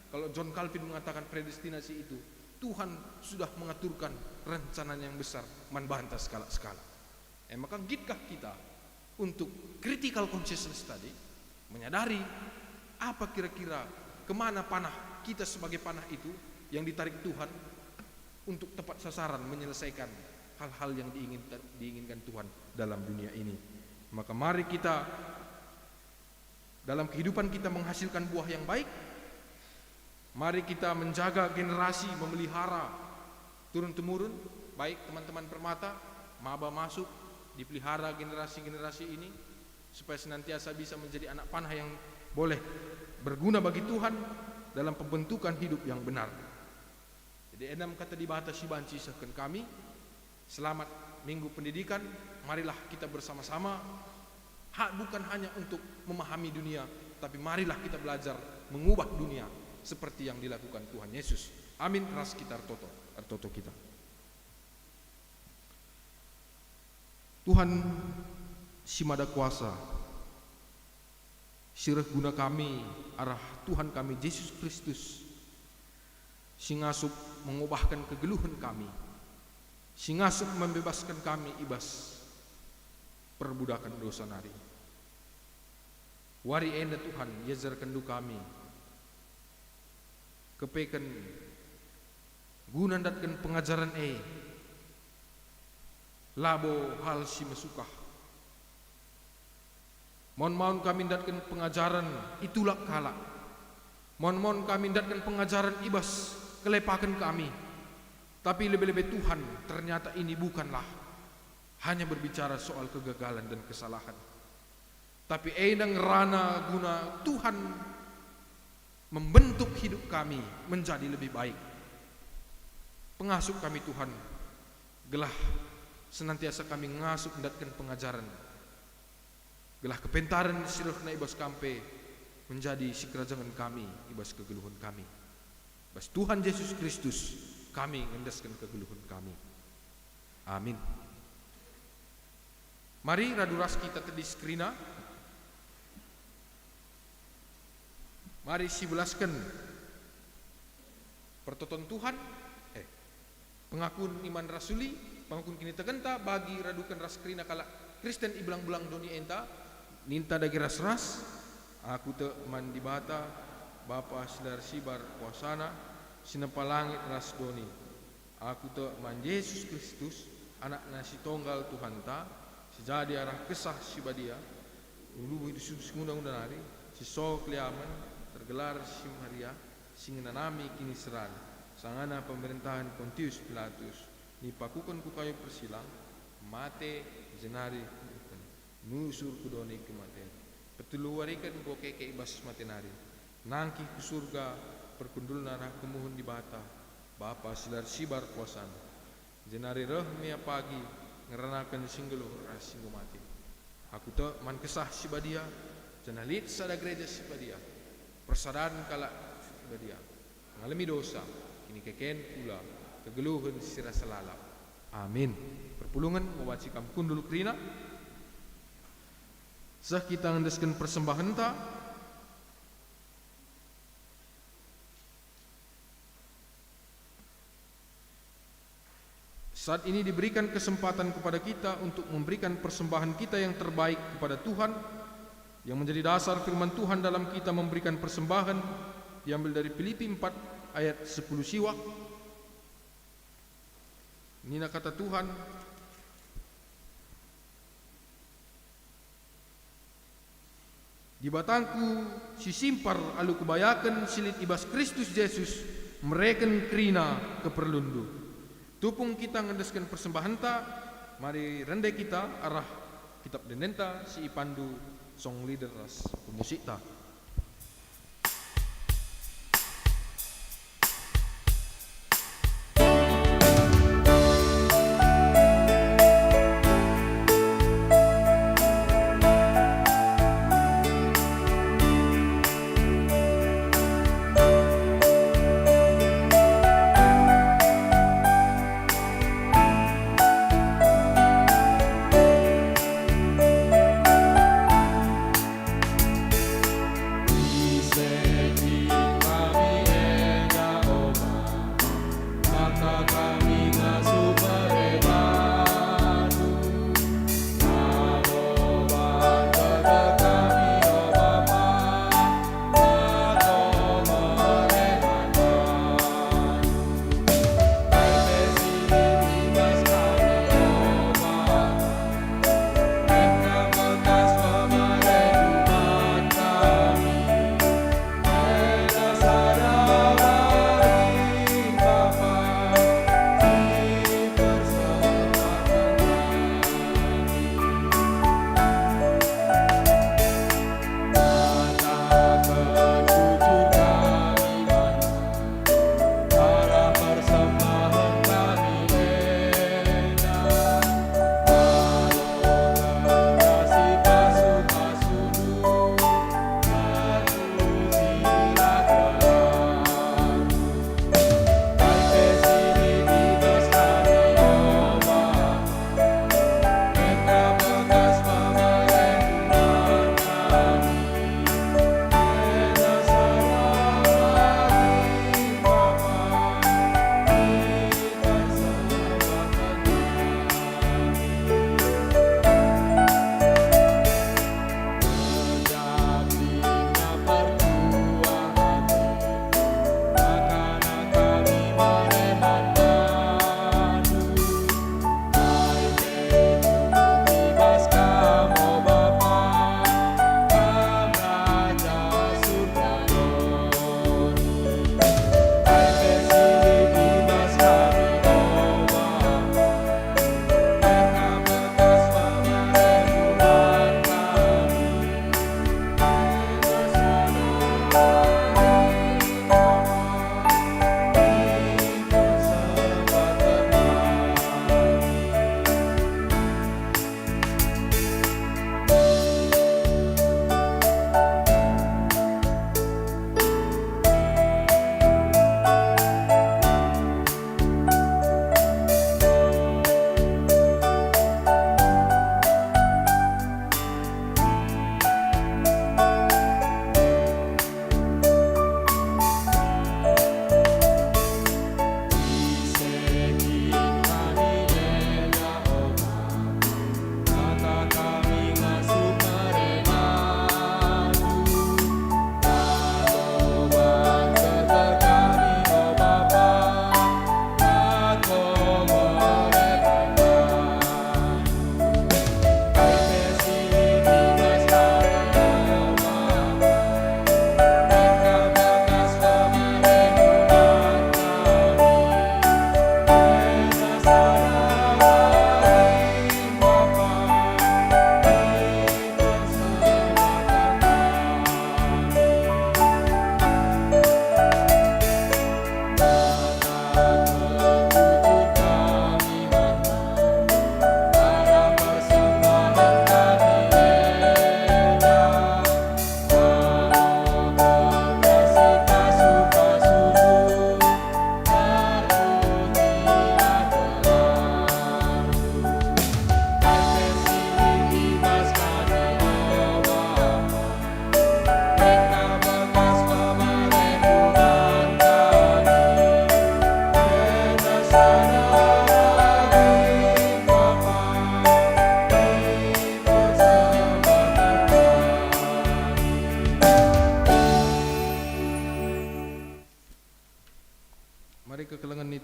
Kalau John Calvin mengatakan predestinasi itu, Tuhan sudah mengaturkan rencana yang besar, manbahanta skala-skala. Maka gitkah kita untuk critical consciousness tadi, menyadari apa kira-kira kemana panah kita sebagai panah itu yang ditarik Tuhan untuk tepat sasaran menyelesaikan hal-hal yang diinginkan Tuhan dalam dunia ini. Maka mari kita dalam kehidupan kita menghasilkan buah yang baik, Mari kita menjaga generasi, memelihara turun-temurun, baik teman-teman permata, maba masuk, dipelihara generasi-generasi ini, supaya senantiasa bisa menjadi anak panah yang boleh berguna bagi Tuhan dalam pembentukan hidup yang benar. Jadi enam kata di bata si banci sahkan kami, selamat minggu pendidikan, marilah kita bersama-sama, bukan hanya untuk memahami dunia, tapi marilah kita belajar mengubah dunia seperti yang dilakukan Tuhan Yesus. Amin. Ras kita artoto kita. Tuhan si mada kuasa, sirah guna kami arah Tuhan kami Yesus Kristus, si ngasup mengubahkan kegeluhan kami, si ngasup membebaskan kami ibas perbudakan dosa nari. Wari enda Tuhan yezer kendu kami, kepeken guna datkan pengajaran labo hal si mesukah. Mon kami datkan pengajaran itulah kala. Mon kami datkan pengajaran ibas kelepakan kami. Tapi lebih-lebih Tuhan, ternyata ini bukanlah hanya berbicara soal kegagalan dan kesalahan. Tapi enang rana guna Tuhan membentuk hidup kami menjadi lebih baik. Pengasuh kami Tuhan, gelah senantiasa kami ngasuh mendatkan pengajaran. Gelah kepentaran sirahna ibas kampe menjadi si kerajaan kami, ibas kegeluhan kami. Bas Tuhan Yesus Kristus kami ngendaskan kegeluhan kami. Amin. Mari raduras kita tadi skrina. Mari sibulaskan pertoton Tuhan, pengakuan iman rasuli, pengakuan kini tegenta bagi radukan ras krina kala Kristen iblang-bulang doni enta, ninta dagi ras-ras, aku te mandi bata, Bapa silar sibar kuasana, sinepa langit ras doni, aku te man Yesus Kristus, anak nasi tonggal Tuhan ta, sejadi arah kesah si badia, ulu hidup undang-undang hari, si sok liaman, tergelar si Maria, singenanami kini seran, sangana pemerintahan Pontius Pilatus, nipakukan ku kayu persilang, mate jenari nusur kudoni kematian, petuluarikan ku keke ibas matenari, nangki ku surga, perkundul narah kemuhun di bata, Bapa silar sibar kuasan, jenari mia pagi, ngeranakan singgeluh singgu mati. Aku te man kesah si badia, jenalit sada gereja si badia, persadaran kala si badia, ngalami dosa, kini keken pula, kegeluhan sira selalap. Amin. Perpulungan mewacikam kundul krina. Sah kita ngendeskan persembahan ta. Saat ini diberikan kesempatan kepada kita untuk memberikan persembahan kita yang terbaik kepada Tuhan, yang menjadi dasar firman Tuhan dalam kita memberikan persembahan, diambil dari Filipi 4 ayat 10 siwak. Nina kata Tuhan, di batangku si simpar alu kebayakan silit ibas Kristus Yesus mereken krina keperlundu. Tupung kita ngendeskan persembahan ta, mari rendai kita arah kitab denenta si Ipandu song leader ras pemusik ta.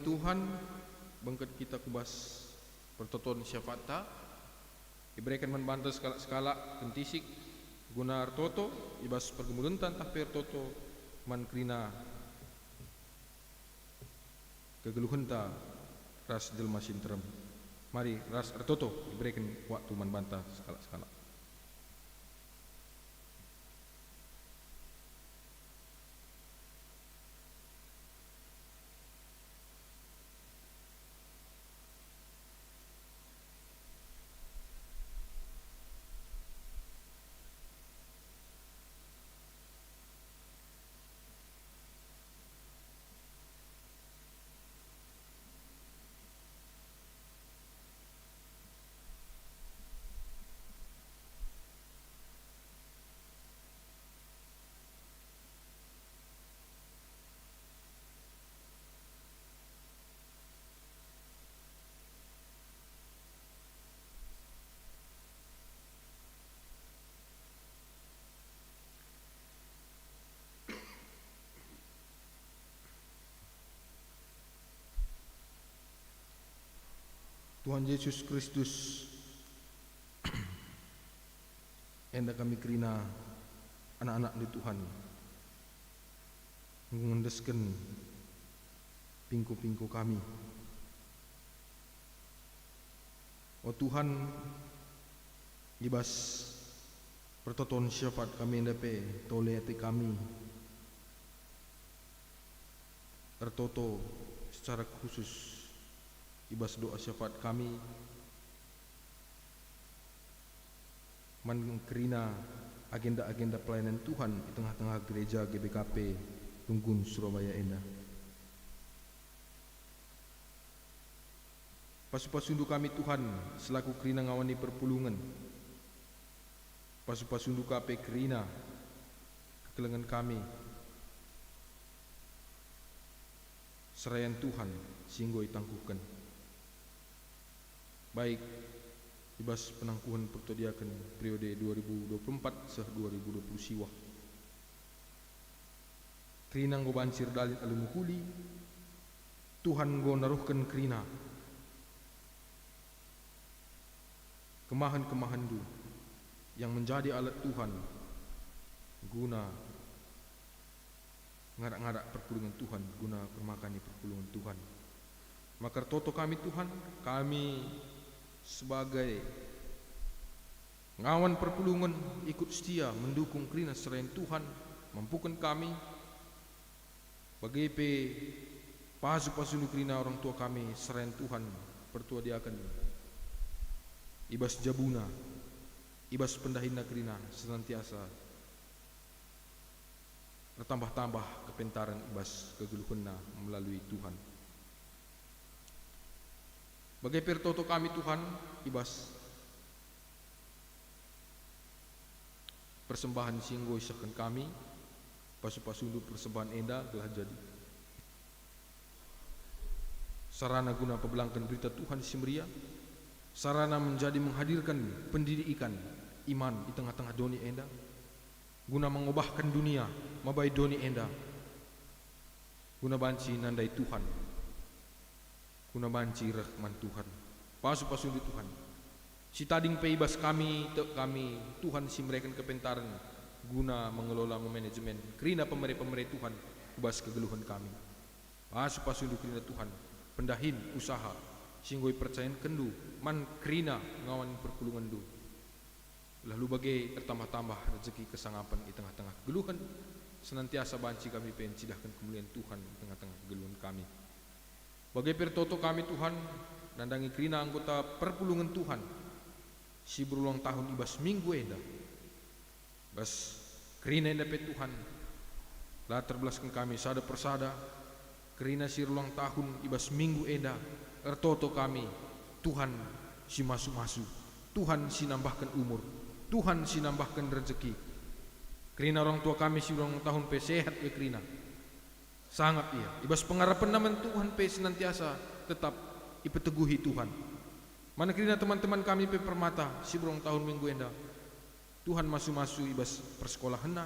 Tuhan, bangkat kita kubas pertoton syafatta, iberikan membantah skala kentisik, guna artoto, ibas pergumuluntan tapi artoto, man krina kegeluhenta ras jelma sinterem. Mari ras artoto, iberikan waktu membantah skala-skala. Tuhan Yesus Kristus, enda kami kerina anak-anak di Tuhan, mengendeskan pingku-pingku kami. Oh Tuhan, ibas pertoton syafaat kami endape tole hati kami, tertoto secara khusus ibas doa syafaat kami mengkerina agenda-agenda pelayanan Tuhan di tengah-tengah gereja GBKP Tunggun Surabaya Enda. Pasu-pasundu kami Tuhan selaku kerina ngawani perpulungan, pasu-pasundu kami kerina kekelengan kami, serayan Tuhan singgoi tangkuhkan. Baik ibas penangkuhan pertodiakan periode 2024-2020 siwah. Kerina go bancir dalin alumuhuli, Tuhan go naruhkan kerina kemahan-kemahan du yang menjadi alat Tuhan guna ngarak-ngarak perpulungan Tuhan, guna permakani perpulungan Tuhan. Maka toto kami Tuhan, kami sebagai ngawan perpulungan ikut setia mendukung kerina selain Tuhan, mampukan kami bagi pasu-pasu kerina orang tua kami selain Tuhan, pertua diakan ibas jabuna, ibas pendahina kerina senantiasa bertambah-tambah kepentaran ibas kegeluhunna melalui Tuhan. Bagai pertoto kami Tuhan, ibas persembahan singgo isakan kami, pasu-pasundu persembahan enda telah jadi sarana guna pebelangkan berita Tuhan Simria, sarana menjadi menghadirkan pendidikan iman di tengah-tengah doni enda, guna mengubahkan dunia mabai doni enda, guna banci nandai Tuhan, guna banci rahman Tuhan, pasu-pasu di Tuhan. Si tading peibas kami Tuhan si mereka kepentaran guna mengelola manajemen kerina pemerintah Tuhan ubas kegeluhan kami. Pasu-pasu di kerina Tuhan, pendahin usaha singgoi percayaan kendu man kerina ngawan perpulungan du. Lalu bagai tertambah-tambah rezeki kesangapan di tengah-tengah kegeluhan, senantiasa banci kami pencidahkan kemuliaan Tuhan di tengah-tengah kegeluhan kami. Bagai pertoto kami Tuhan, nandangi kerina anggota perpulungan Tuhan, si berulang tahun ibas minggu enda, bas kerina enda pe Tuhan, lah terbelaskan kami sada persada, kerina si berulang tahun ibas minggu enda, ertoto kami, Tuhan si masu-masu, Tuhan si nambahkan umur, Tuhan si nambahkan rezeki, kerina orang tua kami si berulang tahun pe sehat ya kerina. Sangat iya, ibas pengharapan naman Tuhan pe senantiasa tetap ipeteguhi Tuhan. Mana kerina teman-teman kami pe permata si berong tahun minggu enda, Tuhan masu-masu ibas persekolahan,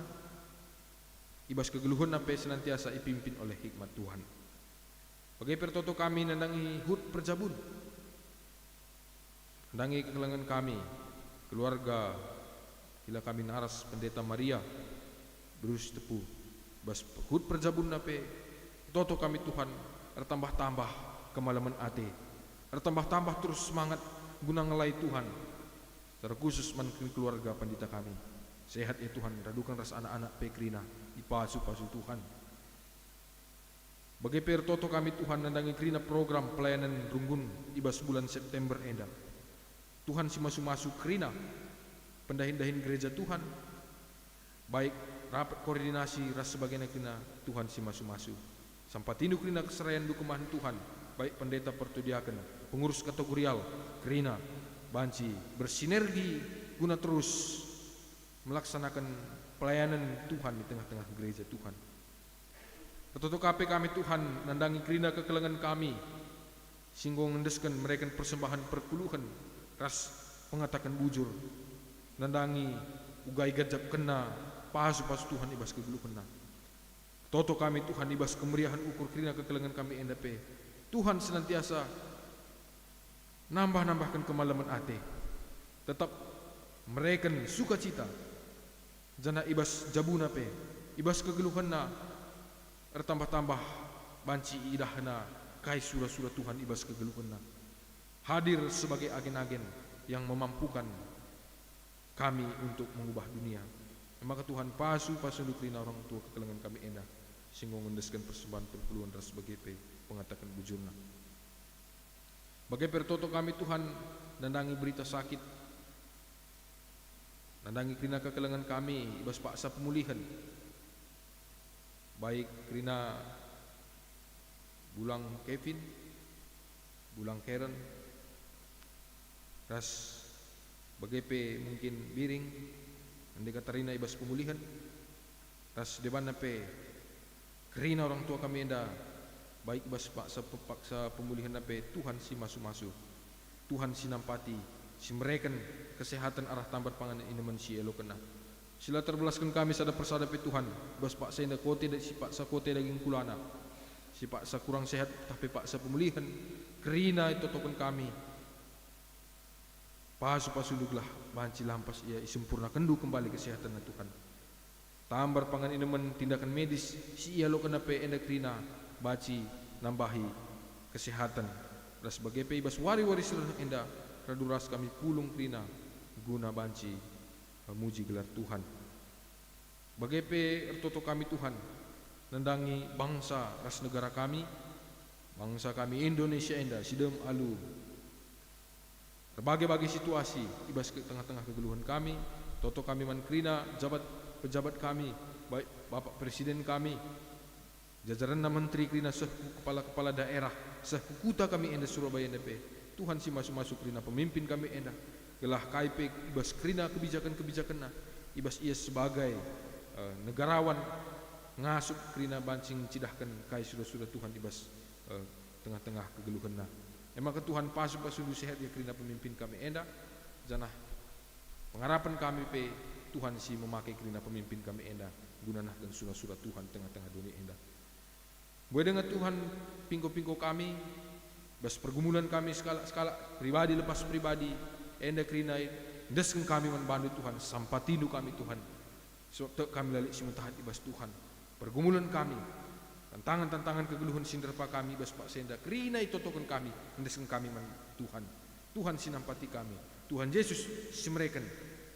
ibas kegeluhan pe senantiasa ipimpin oleh hikmat Tuhan. Bagai pertoto kami nandangi hut perjabun, nandangi kekelangan kami, keluarga, ila kami naras pendeta Maria, berus tepu, bas hut perjabun nape, toto kami Tuhan, bertambah-tambah kemalaman ate, bertambah-tambah terus semangat guna ngelai Tuhan, terkhusus mankini keluarga pendeta kami, sehat ya Tuhan, radukan ras anak-anak pekrina, ipasu-pasu Tuhan. Bagai pertoto kami Tuhan nandangi krina program pelayanan runggun ibas bulan September enda. Tuhan si masu-masu krina pendahin-dahin gereja Tuhan. Baik rapat koordinasi ras sebagainya krina Tuhan si masu-masu. Sampatinu krina keserayan dukumahan Tuhan. Baik pendeta pertudiakan, pengurus kategorial krina banci bersinergi guna terus melaksanakan pelayanan Tuhan di tengah-tengah gereja Tuhan. Pertoto KP kami Tuhan nandangi krina kekelangan kami singgung ngendeskan mereka persembahan perpuluhan ras pengatakan bujur nandangi ugai gajab kena pasu-pasu Tuhan ibas kegelu kena. Toto kami Tuhan ibas kemeriahan ukur krina kekelangan kami NDP. Tuhan senantiasa nambah-nambahkan kemalaman ate. Tetap mereka sukacita jana ibas jabuna pe ibas kegeluhan na bertambah-tambah banci idahna kai surah-surah Tuhan ibas kegeluhna hadir sebagai agen-agen yang memampukan kami untuk mengubah dunia. Maka Tuhan pasu dukrina orang tua kekelangan kami enak singgung mendeskan persembahan perpuluhan ras sebagai pengatakan bujurna. Bagai pertoto kami Tuhan nandangi berita sakit, nandangi krina kekelangan kami ibas paksa pemulihan. Baik krina bulang Kevin, bulang Karen, ras bagai mungkin biring, andi Katarina ibas pemulihan, ras deban pe krina orang tua kami enda, baik ibas paksa pemulihan pe Tuhan si masu-masu, Tuhan si nampati, si mereken kesehatan arah tambar pangan ini si elo kena. Sila terbelaskan kami sada persada pe Tuhan. Bas pak senda kote si pak sa kote daging kulana. Si pak sa kurang sehat tapi pak sa pemulihan. Kerina itu token kami. Pasu-pasuduglah banci lampas ia isempurna kendu kembali kesehatan Tuhan. Tambar pangan inemen tindakan medis si ia lo kena pe enda krina baci nambahi kesehatan. Ras sebagai pe ibas wari-wari serah enda raduras kami pulung krina guna banci memuji gelar Tuhan. Bagai pe ertoto kami Tuhan nandangi bangsa ras negara kami, bangsa kami Indonesia enda sidem alu berbagai-bagai situasi ibas ke tengah-tengah kegeluhan kami, toto kami mankrina pejabat kami, baik Bapak Presiden kami, jajaran menteri krina kepala-kepala daerah, kuta kami enda Surabaya NDP. Tuhan si masuk-masuk krina pemimpin kami enda. Gelah KIP ibas krina kebijakan-kebijakan na ibas ia sebagai negarawan ngasup krina bancing cidahkan kai sudah Tuhan ibas tengah-tengah kegeluhan na. Emang ke Tuhan pasu sehat ya krina pemimpin kami enda janah pengharapan kami pe Tuhan si memakai krina pemimpin kami enda gunanah dan surah-surah Tuhan tengah-tengah dunia enda. Boleh dengan Tuhan pingko-pingko kami bas pergumulan kami skala pribadi lepas pribadi enda krina desken kami membantu Tuhan sampatinu kami Tuhan sebab kami lalik simutahat ibas Tuhan pergumulan kami tantangan-tantangan kegeluhan sinderpa kami ibas pak senda krina itu token kami desken kami Tuhan sinampati kami Tuhan Yesus simreken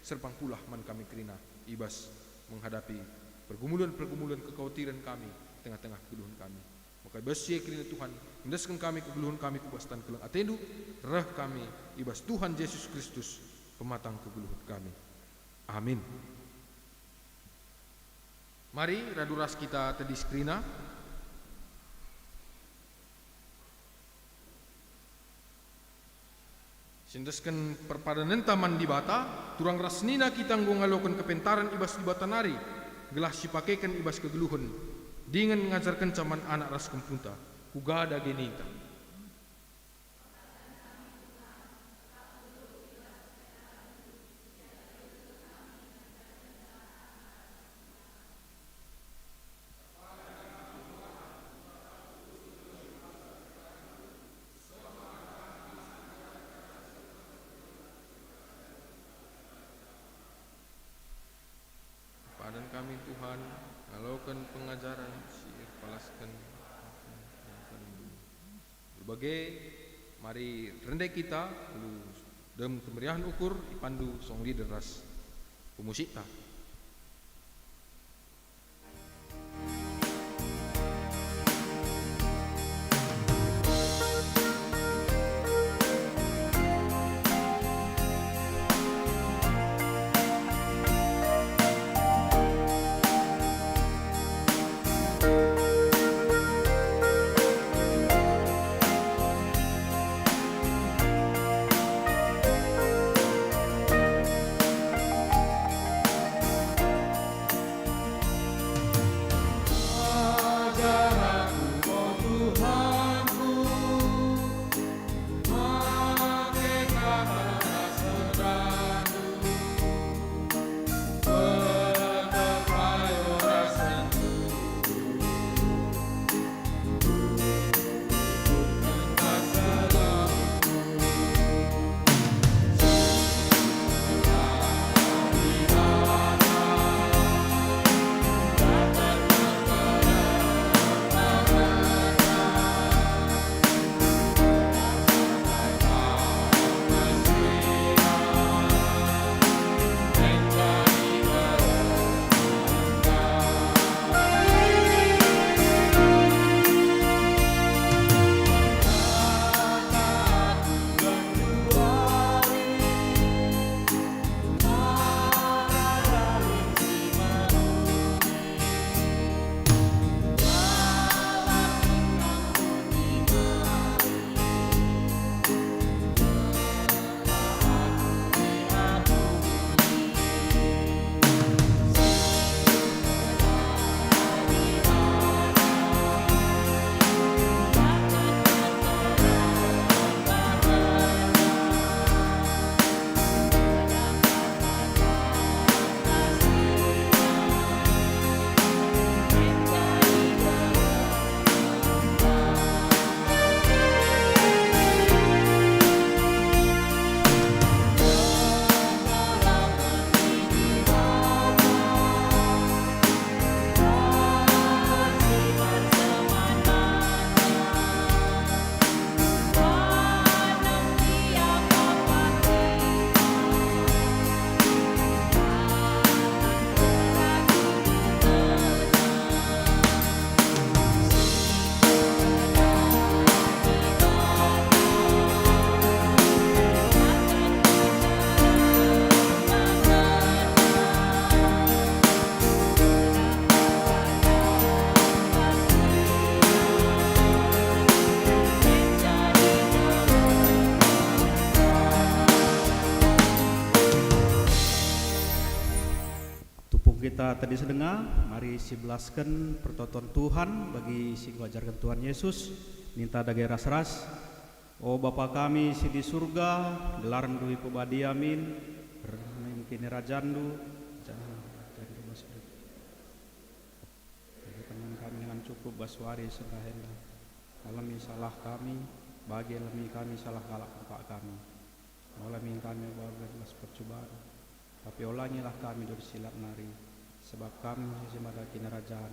serpang pulah man kami krina ibas menghadapi pergumulan-pergumulan kekhawatiran kami tengah-tengah kegeluhan kami maka ibas krina Tuhan mendeskan kami kegeluhan kami kubastan kelang atendu reh kami ibas Tuhan Yesus Kristus pematang kegeluhan kami. Amin. Mari raduras kita tadi skrina. Sindeskan perpadanan taman di bata, turang rasnina kita ngalokan kepentaran ibas di bata nari, gelah sipakekan ibas kegeluhan, dengan mengajarkan caman anak ras kempunta, kugada genita. Tuhan, alaukan pengajaran sir palaskan berbagai mari rendai kita lu dem kemeriahan ukur ipandu song leader ras pemusik ta. Kita tadi sedengar, mari sibelaskan pertonton Tuhan bagi si wajarkan Tuhan Yesus, minta dagai ras-ras. Oh Bapa kami si di surga, gelaran dui pebadi amin, kini rajandu, jangan masuk. Teman kami dengan cukup baswari serahena. Alami salah kami, bagi alami kami salah kalak bapak kami. Alami kami bagai percobaan, tapi olangilah kami dari silat nari. Sebab kami semada kinarajaan,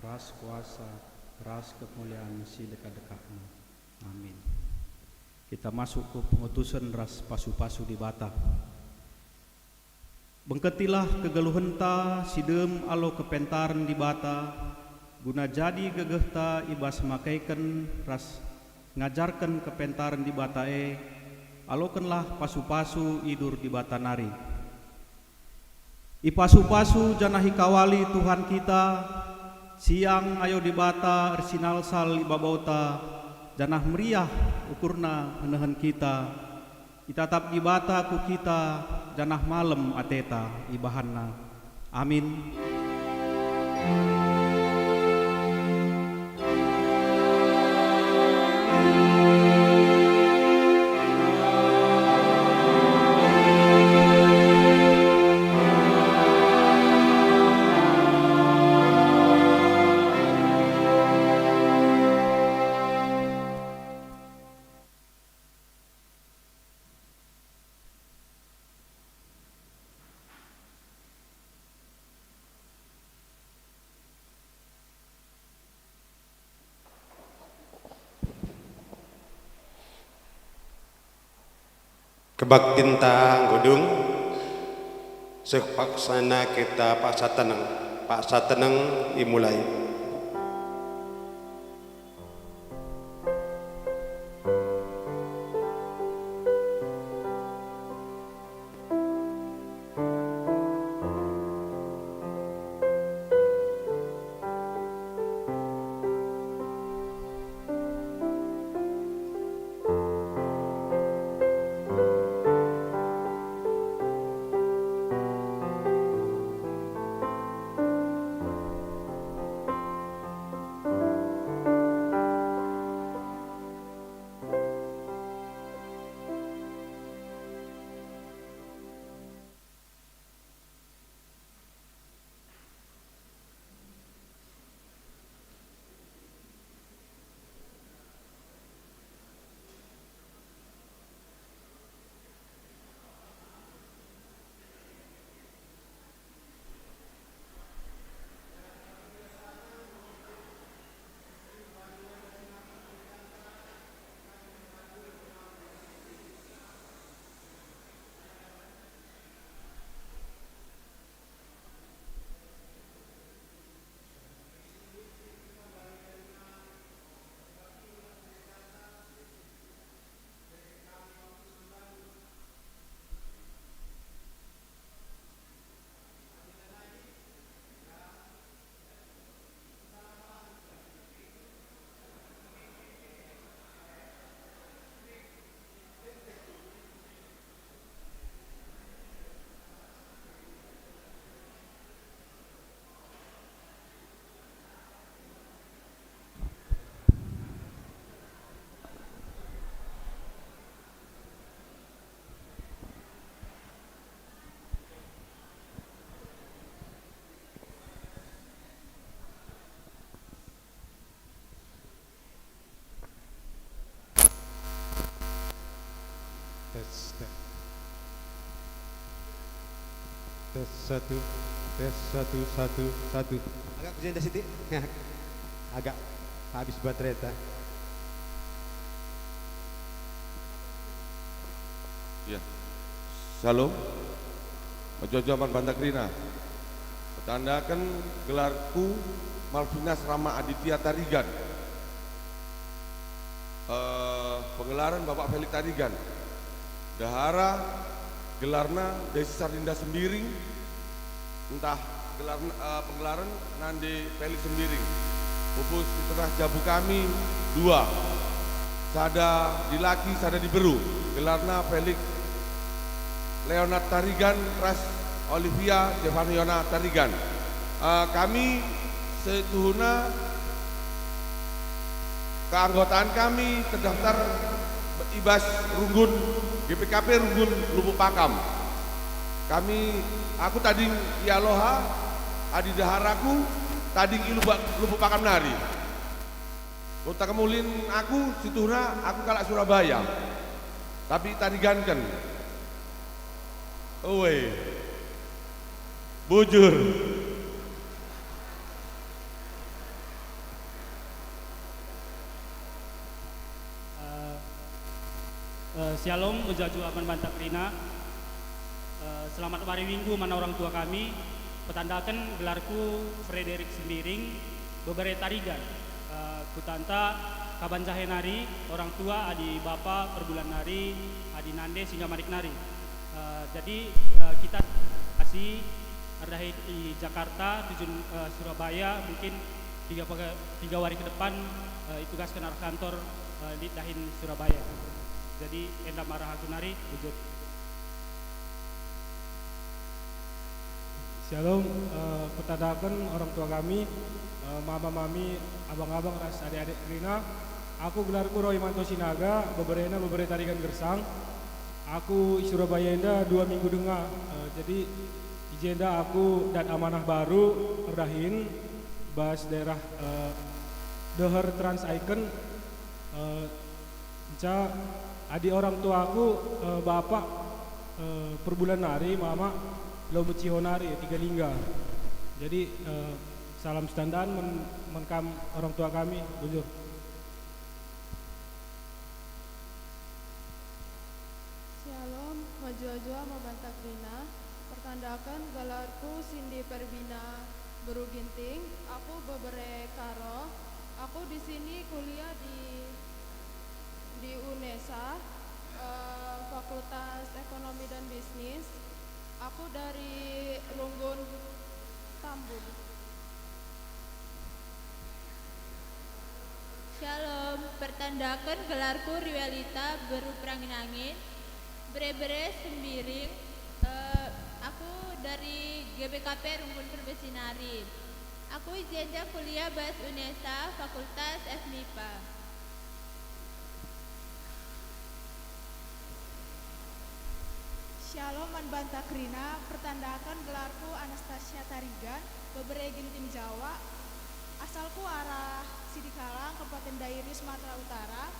ras kuasa, ras kemuliaan si dekat-dekatmu. Amin. Kita masuk ke pengutusan ras pasu-pasu di bata. Bengketilah kegeluhenta sidem alo kepentaran di bata, guna jadi gegehta ibas makaikan ras ngajarkan kepentaran di batae, alokenlah pasu-pasu idur di bata nari. Ipasu-pasu janahi kawali Tuhan kita, siang ayo di bata ersinal sal ibabauta, janah meriah ukurna menahan kita, itatap di bata ku kita, janah malam ateta ibahanna. Amin. Kebaktinta Godung sepaksana kita Pak Sateneng dimulai. Tes satu, satu. Agak kejadian Siti, agak habis baterai ta. Ya, Shalom, Majojaman Bantakrina. Pertandakan gelarku Malvinas Rama Aditya Tarigan. Pengelaran Bapak Felix Tarigan. Dahara gelarna Desi Sardinda Sembiring, entah pengelaran Nande Felix Sembiring. Pupus di tengah jabu kami 2, sada di laki, sada di beru. Gelarna Felix Leonard Tarigan, Ras Olivia Jevaniona Tarigan. Kami setuhuna keanggotaan kami terdaftar Ibas Runggun GPKP Runggun Lubuk Pakam. Aku tadi Ialoha, adi daharaku tadi Lubuk Pakam nari. Kota kemulin aku situhna aku kalak Surabaya. Tapi tadi ganken. Owe. Bujur. Shalom, Ujaju Aman Bantakrina. Selamat hari Minggu mana orang tua kami. Petandakan gelarku Frederick Sembiring, Bebere Tarigan. Kutanta Kaban Jahe Nari, orang tua adi bapa perbulan nari, adi nande sehingga marik nari. Jadi kita kasih ada di Jakarta, tujuan Surabaya, mungkin 3 hari ke depan ditugaskan arah kantor di Dahin Surabaya. Jadi enda marah aku nari wujud. Shalom, pertadakan orang tua kami, mama mami, abang-abang, ras adik-adik Rina. Aku gelarku Roy Manto Sinaga, bebere Tarigan Gersang. Aku Surabaya enda 2 minggu dengar. Jadi ijenda aku dan amanah baru Dahin bahas daerah Deher Trans Icon. Adik orang tua aku bapak perbulan nari, mama Lomu Cihonari 3 lingga. Jadi salam standar menkam orang tua kami, bujur. Shalom, pertandakan gelarku Cindy Perbina Beruginting. Aku bebere karo. Aku di sini kuliah di UNESA, Fakultas Ekonomi dan Bisnis. Aku dari Runggun Tambun. Shalom, pertandakan gelarku Riwelita Beruprangin Bere-bere Sembiring. Aku dari GBKP Runggun Perbesinari. Aku ijazah kuliah Bahasa UNESA, Fakultas FMIPA. Shalom Manbanta Krina, pertandakan gelarku Anastasia Tarigan, bebere Ginting Jawa. Asalku arah Sidikalang, Kabupaten Dairi, Sumatera Utara.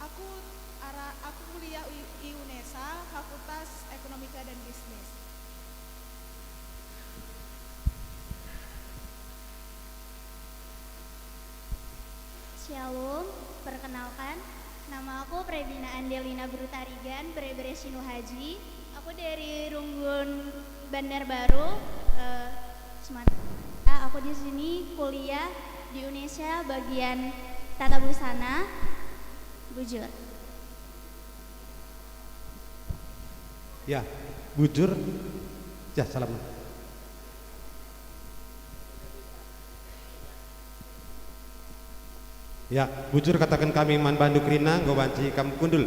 Aku kuliah di UNESA, Fakultas Ekonomika dan Bisnis. Shalom, perkenalkan, nama aku Prebina Andelina Brutarigan, Bere-bere Sinu Haji. Aku dari Runggun Bandar Baru, Sumatera. Aku di sini kuliah di UNESA bagian tata busana, bujur. Ya, bujur. Ya, salam. Ya, bujur katakan kami Man Bandu Krina, gobanci kam kundul.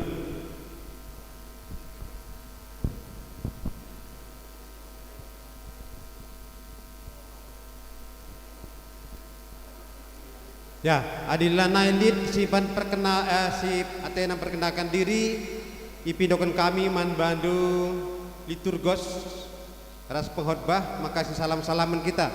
Ya, Adila Nailid si Atena perkenalkan diri, ipindokan kami Man Bandu liturgos ras pengkhotbah, makasih salam-salaman kita.